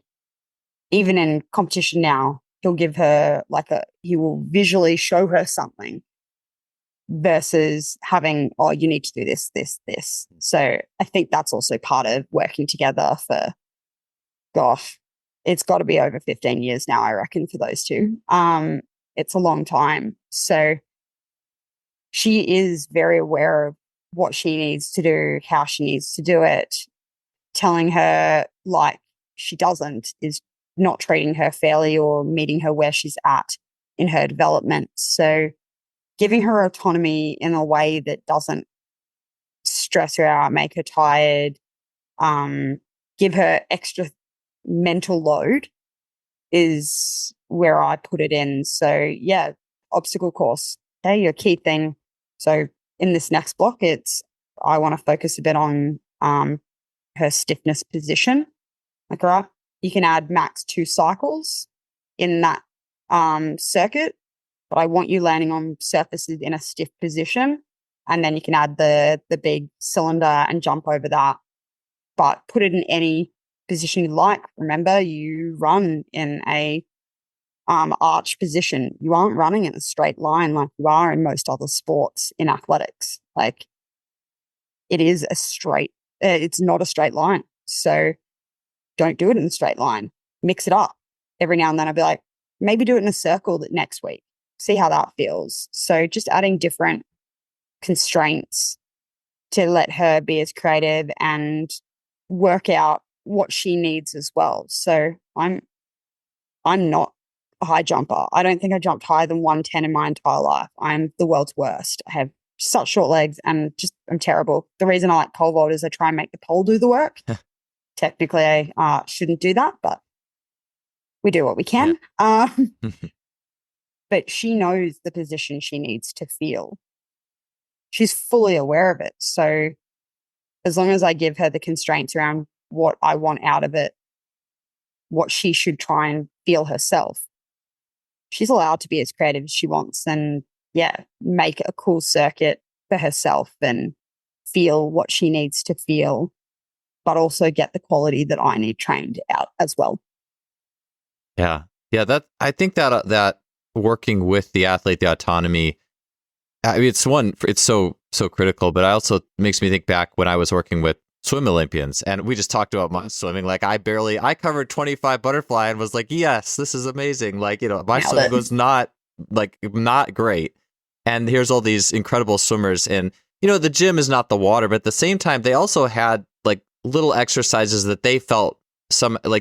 even in competition now, he'll give her he will visually show her something versus having, oh, you need to do this, this, this. So I think that's also part of working together for, gosh, it's got to be over 15 years now, I reckon, for those two. It's a long time. So she is very aware of what she needs to do, how she needs to do it. Telling her like she doesn't is not treating her fairly or meeting her where she's at in her development. So giving her autonomy in a way that doesn't stress her out, make her tired, give her extra mental load is where I put it in. So yeah, obstacle course. Okay, your key thing. So in this next block, I want to focus a bit on her stiffness position. Like, all right, you can add max 2 cycles in that circuit, but I want you landing on surfaces in a stiff position, and then you can add the big cylinder and jump over that, but put it in any position you like. Remember, you run in a arch position. You aren't running in a straight line like you are in most other sports in athletics. Like, it is it's not a straight line. So don't do it in a straight line. Mix it up. Every now and then I'll be like, maybe do it in a circle next week. See how that feels. So just adding different constraints to let her be as creative and work out what she needs as well. So I'm not a high jumper. I don't think I jumped higher than 110 in my entire life. I'm the world's worst. I have such short legs and I'm terrible. The reason I like pole vault is I try and make the pole do the work. Technically, I shouldn't do that, but we do what we can. Yeah. But she knows the position she needs to feel. She's fully aware of it. So as long as I give her the constraints around what I want out of it, what she should try and feel herself, she's allowed to be as creative as she wants and, yeah, make a cool circuit for herself and feel what she needs to feel, but also get the quality that I need trained out as well. Yeah. Yeah. I think that working with the athlete, the autonomy, I mean, it's so critical, but it also makes me think back when I was working with swim Olympians and we just talked about my swimming. Like I covered 25 butterfly and was like, yes, this is amazing. Like, my swimming was not great. And here's all these incredible swimmers. And, the gym is not the water, but at the same time, they also had like little exercises that they felt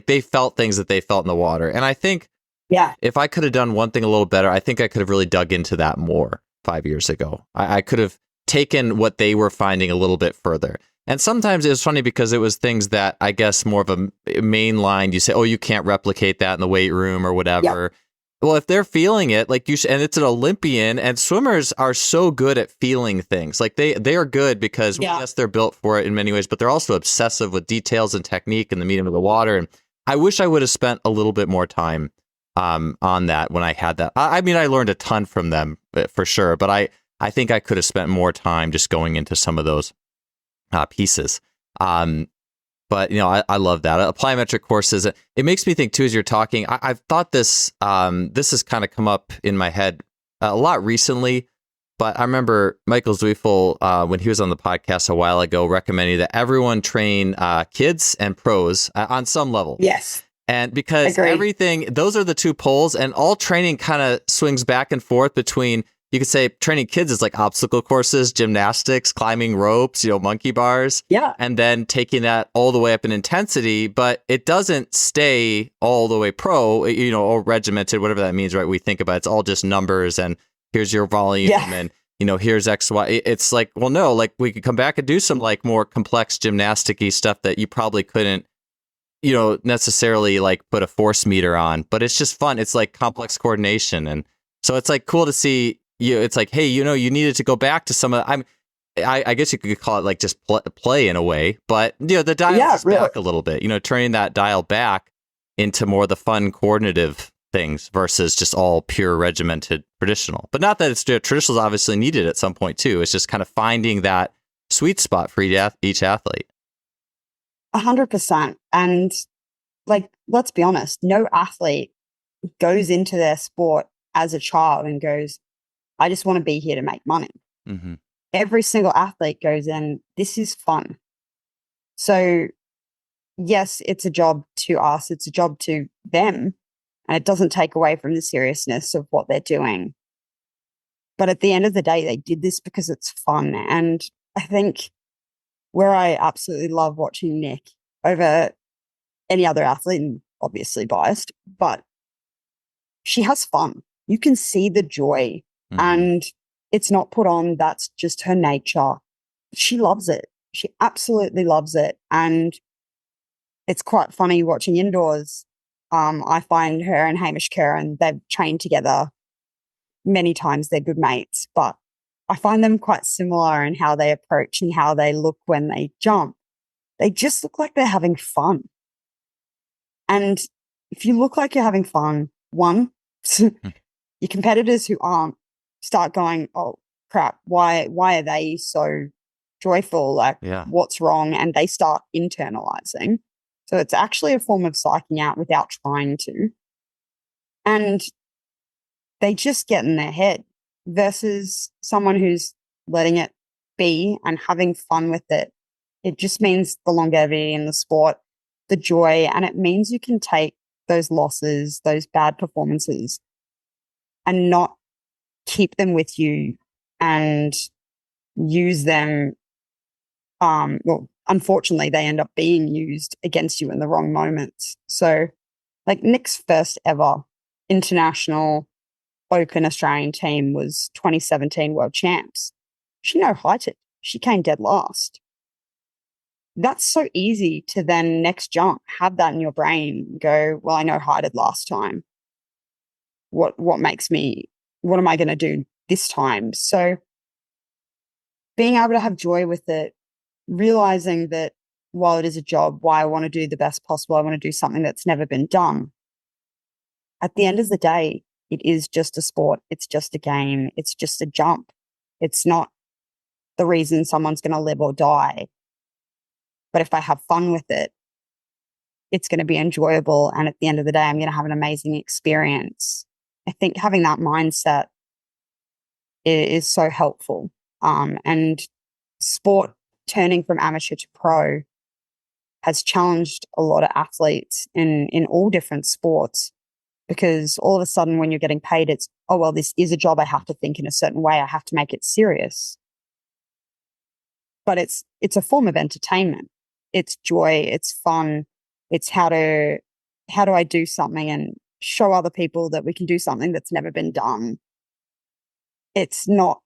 they felt things that they felt in the water. And I think, if I could have done one thing a little better, I think I could have really dug into that more 5 years ago. I could have taken what they were finding a little bit further. And sometimes it was funny because it was things that I guess more of a mainline. You say, oh, you can't replicate that in the weight room or whatever. Yep. Well, if they're feeling it, like and it's an Olympian, and swimmers are so good at feeling things. Like they are good because yes, they're built for it in many ways, but they're also obsessive with details and technique and the medium of the water. And I wish I would have spent a little bit more time on that when I had that. I mean, I learned a ton from them for sure, but I think I could have spent more time just going into some of those pieces. But, you know, I love that. Plyometric courses, it makes me think, too, as you're talking, I've thought this has kind of come up in my head a lot recently, but I remember Michael Zweifel, when he was on the podcast a while ago, recommending that everyone train kids and pros on some level. Yes. And because Agreed. everything, those are the two poles, and all training kind of swings back and forth between, you could say training kids is like obstacle courses, gymnastics, climbing ropes, you know, monkey bars. Yeah. And then taking that all the way up in intensity, but it doesn't stay all the way pro, you know, or regimented, whatever that means, right? We think about it's all just numbers and here's your volume and, you know, here's X, Y. It's like, well, no, like we could come back and do some like more complex gymnastic-y stuff that you probably couldn't, you know, necessarily like put a force meter on, but it's just fun. It's like complex coordination. And so it's like cool to see you. It's like, hey, you know, you needed to go back to some of I guess you could call it like just play in a way, but you know, the dial is back a little bit, you know, turning that dial back into more the fun coordinative things versus just all pure regimented traditional. But not that it's traditional is obviously needed at some point too. It's just kind of finding that sweet spot for each athlete. 100%. And like, let's be honest, no athlete goes into their sport as a child and goes, I just want to be here to make money. Mm-hmm. Every single athlete goes in, this is fun. So yes, it's a job to us, it's a job to them, and it doesn't take away from the seriousness of what they're doing. But at the end of the day, they did this because it's fun. And I think where I absolutely love watching Nick over any other athlete, and obviously biased, but she has fun. You can see the joy, and it's not put on. That's just her nature. She loves it. She absolutely loves it. And it's quite funny watching indoors. I find her and Hamish Curran, they've trained together many times. They're good mates, but I find them quite similar in how they approach and how they look when they jump. They just look like they're having fun. And if you look like you're having fun, one, your competitors who aren't start going, oh crap, why are they so joyful? Like, what's wrong? And they start internalizing. So it's actually a form of psyching out without trying to. And they just get in their head versus someone who's letting it be and having fun with it. It just means the longevity in the sport, the joy, and it means you can take those losses, those bad performances, and not keep them with you and use them. Well, unfortunately, they end up being used against you in the wrong moments. So, like Nick's first ever international Open Australian team was 2017 World Champs. She no-heighted. She came dead last. That's so easy to then next jump, have that in your brain, go, well, I no-heighted last time. What am I going to do this time? So being able to have joy with it, realizing that while it is a job, why I want to do the best possible, I want to do something that's never been done. At the end of the day, it is just a sport. It's just a game. It's just a jump. It's not the reason someone's going to live or die. But if I have fun with it, it's going to be enjoyable. And at the end of the day, I'm going to have an amazing experience. I think having that mindset is so helpful. And sport turning from amateur to pro has challenged a lot of athletes in all different sports, because all of a sudden when you're getting paid, it's, oh, well, this is a job. I have to think in a certain way. I have to make it serious. But it's a form of entertainment. It's joy. It's fun. It's how do I do something and show other people that we can do something that's never been done. It's not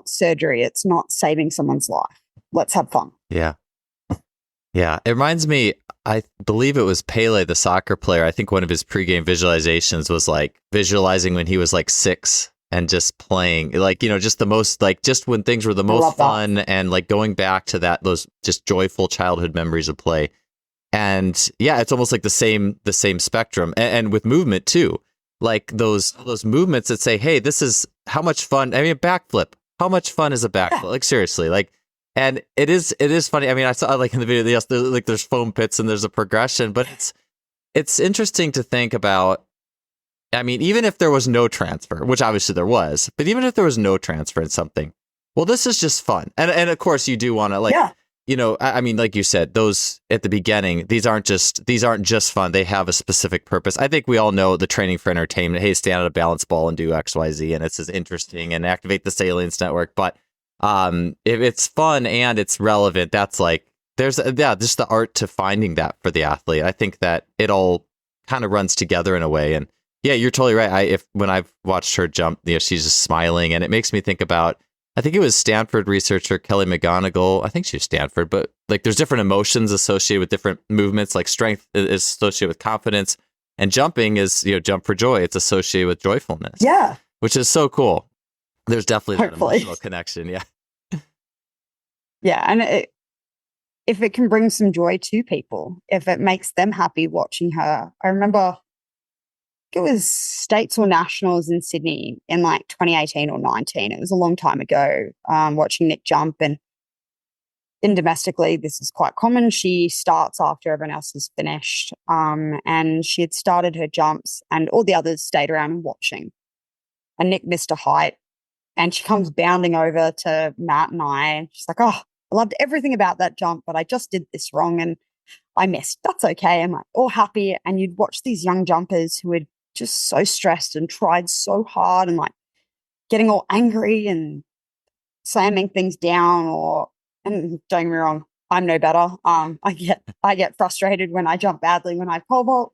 surgery. It's not saving someone's life. Let's have fun. Yeah. Yeah. It reminds me, I believe it was Pele, the soccer player. I think one of his pregame visualizations was like visualizing when he was like 6 and just playing, like, you know, just the most, like, just when things were the most fun and like going back to those just joyful childhood memories of play. And yeah, it's almost like the same spectrum, and with movement too, like those movements that say, hey, this is how much fun. I mean, a backflip. How much fun is a backflip? Like seriously, like, and it is funny. I mean, I saw like in the video, yes, there's foam pits and there's a progression, but it's interesting to think about. I mean, even if there was no transfer, which obviously there was, but even if there was no transfer in something, well, this is just fun. And of course you do want to like, you know, I mean, like you said, those at the beginning, these aren't just fun. They have a specific purpose. I think we all know the training for entertainment. Hey, stand on a balance ball and do X, Y, Z. And it's as interesting and activate the salience network. But if it's fun and it's relevant, that's like, there's just the art to finding that for the athlete. I think that it all kind of runs together in a way. And yeah, you're totally right. When I've watched her jump, you know, she's just smiling, and it makes me think about, I think it was Stanford researcher Kelly McGonigal. I think she was Stanford, but like there's different emotions associated with different movements. Like strength is associated with confidence, and jumping is, you know, jump for joy. It's associated with joyfulness. Yeah, which is so cool. There's definitely that emotional connection. Yeah, yeah, and if it can bring some joy to people, if it makes them happy watching her. I remember it was states or nationals in Sydney in like 2018 or 19. It was a long time ago, watching Nick jump. And in domestically, this is quite common. She starts after everyone else has finished. And she had started her jumps and all the others stayed around and watching. And Nick missed a height and she comes bounding over to Matt and I. And she's like, oh, I loved everything about that jump, but I just did this wrong and I missed. That's okay. I'm like all happy. And you'd watch these young jumpers who had just so stressed and tried so hard and like getting all angry and slamming things down, and don't get me wrong, I'm no better. I get frustrated when I jump badly when I pole vault,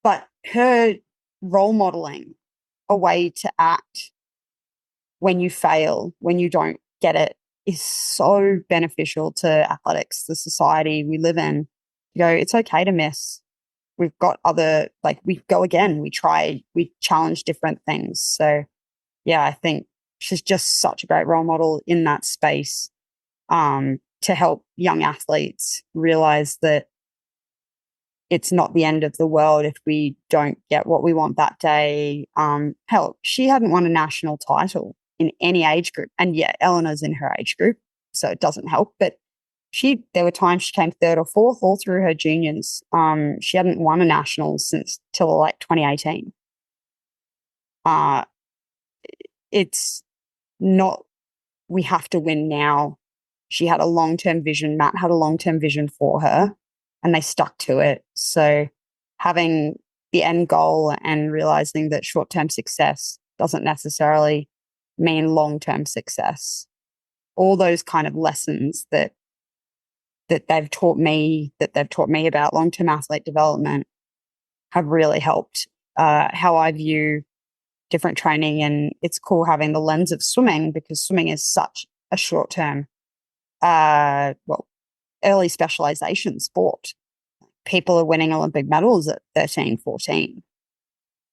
but her role modeling a way to act when you fail, when you don't get it, is so beneficial to athletics, the society we live in. You go, it's okay to miss. We've got other, like, we go again, we try, we challenge different things. So yeah, I think she's just such a great role model in that space, to help young athletes realize that it's not the end of the world if we don't get what we want that day. Hell, she hadn't won a national title in any age group. And yeah, Eleanor's in her age group, so it doesn't help, but there were times she came third or fourth all through her juniors. She hadn't won a national since till like 2018. It's not, we have to win now. She had a long-term vision. Matt had a long-term vision for her and they stuck to it. So having the end goal and realizing that short-term success doesn't necessarily mean long-term success. All those kind of lessons that they've taught me about long-term athlete development have really helped how I view different training. And it's cool having the lens of swimming, because swimming is such a short-term, early specialization sport. People are winning Olympic medals at 13, 14.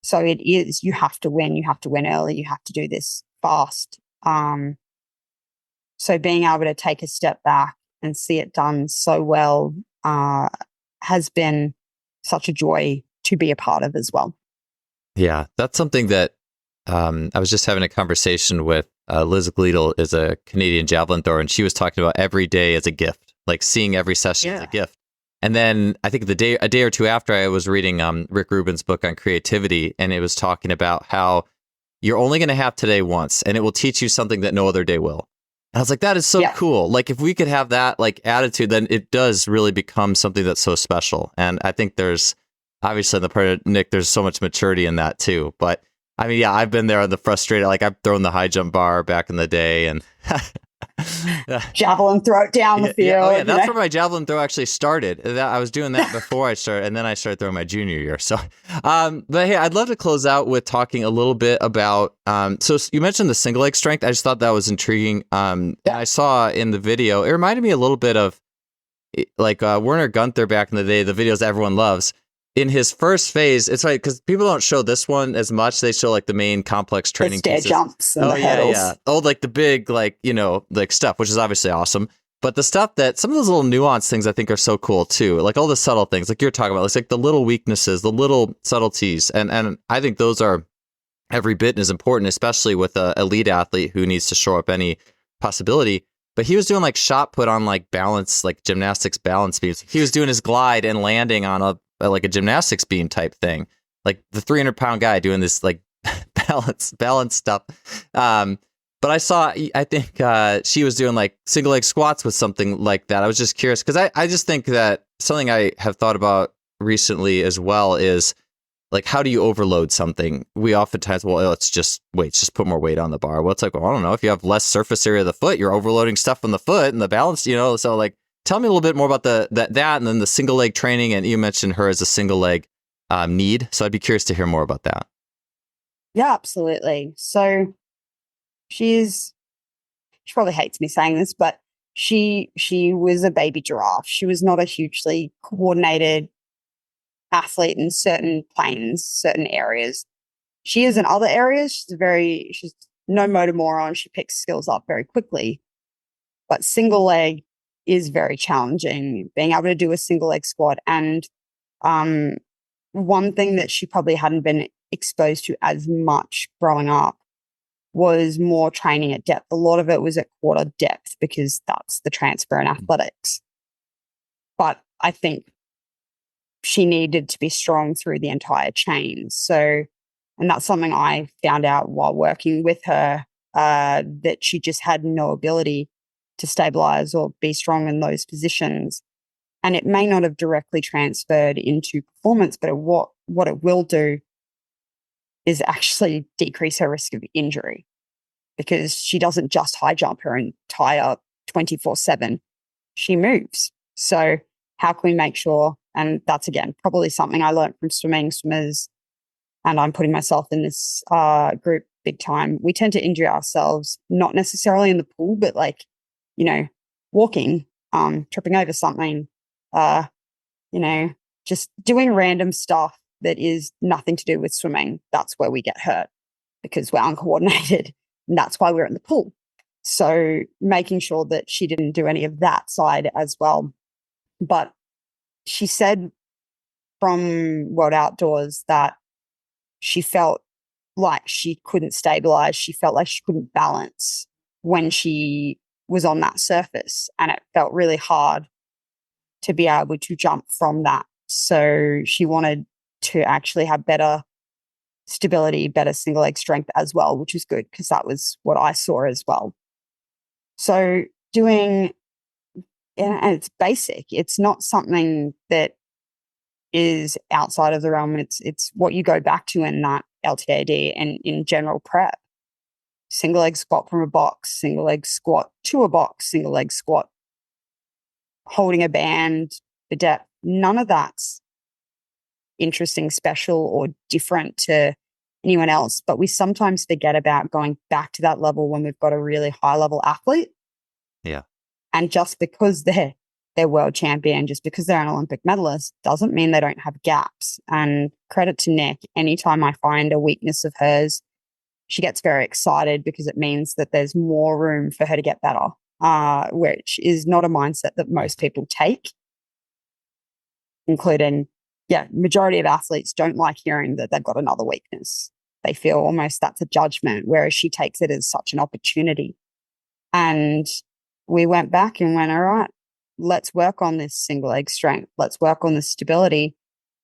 So it is, you have to win early, you have to do this fast. So being able to take a step back and see it done so well has been such a joy to be a part of as well. Yeah, that's something that I was just having a conversation with Liz Gleedle, is a Canadian javelin thrower, and she was talking about every day as a gift, like seeing every session as a gift. And then I think a day or two after, I was reading Rick Rubin's book on creativity, and it was talking about how you're only going to have today once, and it will teach you something that no other day will. I was like, that is so cool. Like, if we could have that like attitude, then it does really become something that's so special. And I think there's obviously on the part of Nick, there's so much maturity in that too. But I mean, yeah, I've been there on the frustrated, like I've thrown the high jump bar back in the day and javelin throw it down the field. Oh yeah, that's where my javelin throw actually stared. I was doing that before I started, and then I started throwing my junior year. So, but hey, I'd love to close out with talking a little bit about. So you mentioned the single leg strength. I just thought that was intriguing. And I saw in the video, it reminded me a little bit of like Werner Gunther back in the day. The videos everyone loves. In his first phase, it's right because people don't show this one as much. They show like the main complex training stair pieces. jumps and the hurdles. Yeah. Oh, like the big, like, you know, like stuff, which is obviously awesome. But the stuff that some of those little nuanced things I think are so cool too, like all the subtle things, like you're talking about, it's like the little weaknesses, the little subtleties, and I think those are every bit as important, especially with an elite athlete who needs to shore up any possibility. But he was doing like shot put on like balance, like gymnastics balance beams. He was doing his glide and landing on a like a gymnastics beam type thing, like the 300-pound guy doing this like balance stuff. But I think she was doing like single leg squats with something like that. I was just curious because I just think that something I have thought about recently as well is like, how do you overload something? We oftentimes, well, it's just put more weight on the bar. Well, it's like, well, I don't know. If you have less surface area of the foot, you're overloading stuff on the foot and the balance, So like, tell me a little bit more about that and then the single leg training. And you mentioned her as a single leg need. So I'd be curious to hear more about that. Yeah, absolutely. So she probably hates me saying this, but she was a baby giraffe. She was not a hugely coordinated athlete in certain planes, certain areas. She is in other areas. She's no motor moron. She picks skills up very quickly. But single leg is very challenging, being able to do a single leg squat. And one thing that she probably hadn't been exposed to as much growing up was more training at depth. A lot of it was at quarter depth because that's the transfer in athletics. But I think she needed to be strong through the entire chain. So, and that's something I found out while working with her, that she just had no ability to stabilize or be strong in those positions. And it may not have directly transferred into performance, but what it will do is actually decrease her risk of injury because she doesn't just high jump her entire 24/7. She moves. So how can we make sure, and that's again, probably something I learned from swimmers, and I'm putting myself in this group big time. We tend to injure ourselves, not necessarily in the pool, but like, walking, tripping over something, just doing random stuff that is nothing to do with swimming. That's where we get hurt because we're uncoordinated. And that's why we're in the pool. So making sure that she didn't do any of that side as well. But she said from World Outdoors that she felt like she couldn't stabilize. She felt like she couldn't balance when she was on that surface. And it felt really hard to be able to jump from that. So she wanted to actually have better stability, better single leg strength as well, which is good because that was what I saw as well. So and it's basic. It's not something that is outside of the realm. It's what you go back to in that LTAD and in general prep. Single leg squat from a box, single leg squat to a box, single leg squat, holding a band, the depth. None of that's interesting, special, or different to anyone else. But we sometimes forget about going back to that level when we've got a really high level athlete. Yeah. And just because they're world champion, just because they're an Olympic medalist, doesn't mean they don't have gaps. And credit to Nick, anytime I find a weakness of hers, she gets very excited because it means that there's more room for her to get better, which is not a mindset that most people take, including, majority of athletes don't like hearing that they've got another weakness. They feel almost that's a judgment, whereas she takes it as such an opportunity. And we went back and went, all right, let's work on this single leg strength. Let's work on the stability.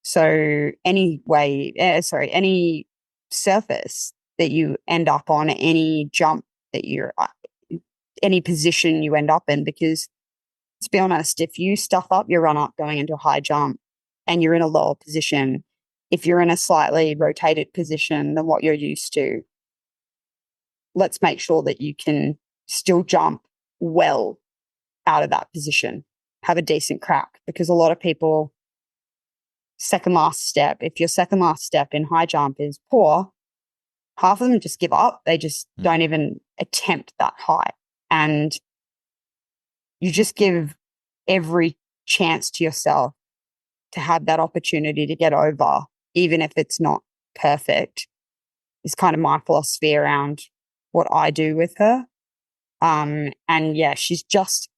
So any surface that you end up on, any jump that any position you end up in, because let's be honest, if you stuff up your run up going into a high jump and you're in a lower position, if you're in a slightly rotated position than what you're used to, let's make sure that you can still jump well out of that position, have a decent crack, because a lot of people, second last step, if your second last step in high jump is poor, half of them just give up. They just don't even attempt that high. And you just give every chance to yourself to have that opportunity to get over, even if it's not perfect, is kind of my philosophy around what I do with her. And she's just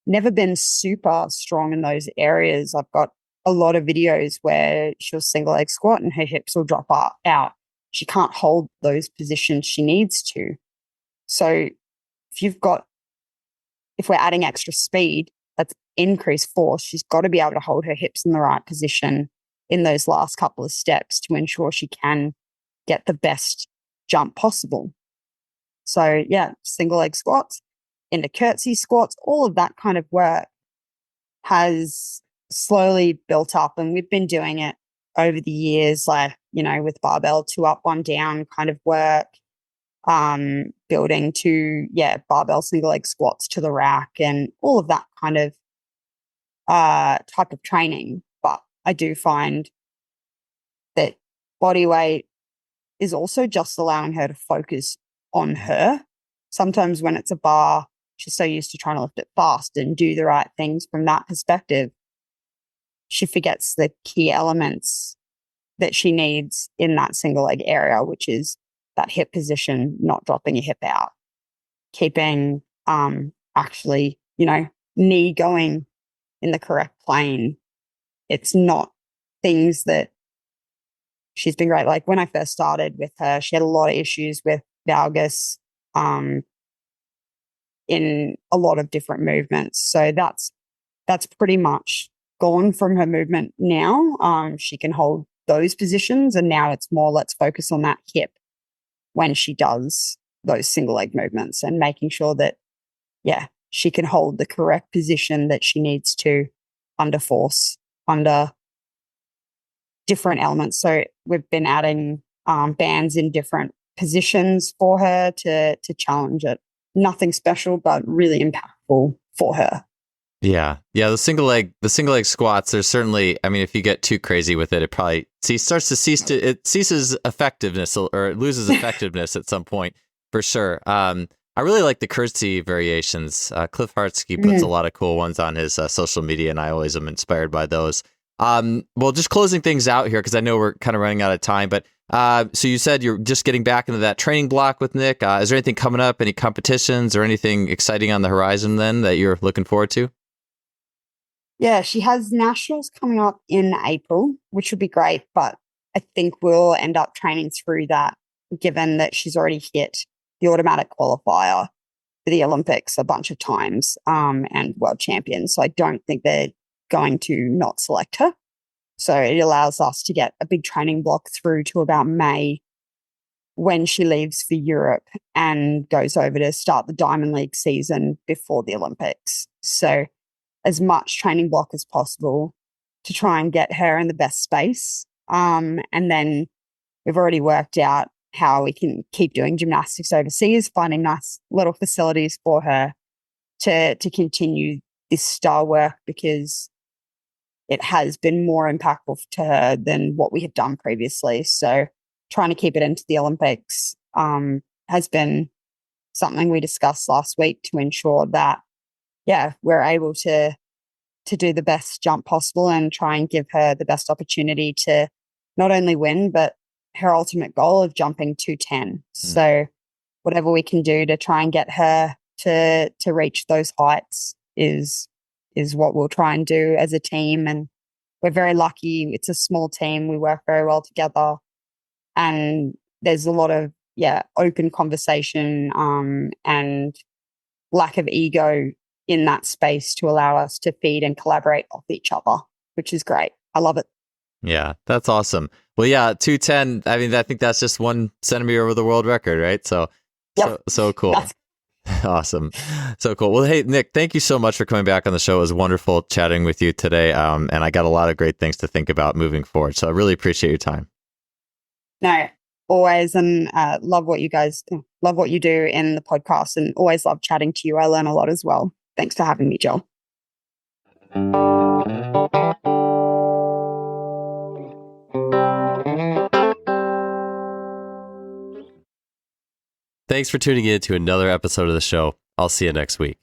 never been super strong in those areas. I've got a lot of videos where she'll single leg squat and her hips will drop out. She can't hold those positions she needs to. So if we're adding extra speed, that's increased force. She's got to be able to hold her hips in the right position in those last couple of steps to ensure she can get the best jump possible. So yeah, single leg squats, into curtsy squats, all of that kind of work has slowly built up, and we've been doing it over the years, like, with barbell 2 up, 1 down kind of work, building to, barbell single leg squats to the rack and all of that kind of type of training. But I do find that body weight is also just allowing her to focus on her. Sometimes when it's a bar, she's so used to trying to lift it fast and do the right things from that perspective, she forgets the key elements that she needs in that single leg area, which is that hip position, not dropping your hip out, keeping actually, knee going in the correct plane. It's not things that she's been great. Like when I first started with her, she had a lot of issues with valgus in a lot of different movements. So that's pretty much gone from her movement now. She can hold those positions, and now it's more let's focus on that hip when she does those single leg movements and making sure that, she can hold the correct position that she needs to under force, under different elements. So we've been adding bands in different positions for her to challenge it. Nothing special, but really impactful for her. Yeah. The single leg squats, there's certainly, if you get too crazy with it, it probably it ceases effectiveness, or it loses effectiveness at some point for sure. I really like the curtsy variations. Cliff Hartsky puts a lot of cool ones on his social media, and I always am inspired by those. Well, just closing things out here, because I know we're kind of running out of time, but so you said you're just getting back into that training block with Nick. Is there anything coming up, any competitions or anything exciting on the horizon then that you're looking forward to? Yeah, she has nationals coming up in April, which would be great, but I think we'll end up training through that, given that she's already hit the automatic qualifier for the Olympics a bunch of times, and world champion. So I don't think they're going to not select her. So it allows us to get a big training block through to about May, when she leaves for Europe and goes over to start the Diamond League season before the Olympics. So as much training block as possible to try and get her in the best space. And then we've already worked out how we can keep doing gymnastics overseas, finding nice little facilities for her to continue this style work, because it has been more impactful to her than what we have done previously. So trying to keep it into the Olympics has been something we discussed last week to ensure that, we're able to do the best jump possible and try and give her the best opportunity to not only win, but her ultimate goal of jumping 210. So whatever we can do to try and get her to reach those heights is what we'll try and do as a team. And we're very lucky. It's a small team. We work very well together, and there's a lot of, open conversation and lack of ego in that space to allow us to feed and collaborate off each other, which is great. I love it. Yeah, that's awesome. Well, 210. I think that's just 1 centimeter over the world record, right? So cool. Awesome. So cool. Well, hey, Nick, thank you so much for coming back on the show. It was wonderful chatting with you today. And I got a lot of great things to think about moving forward. So I really appreciate your time. No, always. And love what you do in the podcast, and always love chatting to you. I learn a lot as well. Thanks for having me, Joel. Thanks for tuning in to another episode of the show. I'll see you next week.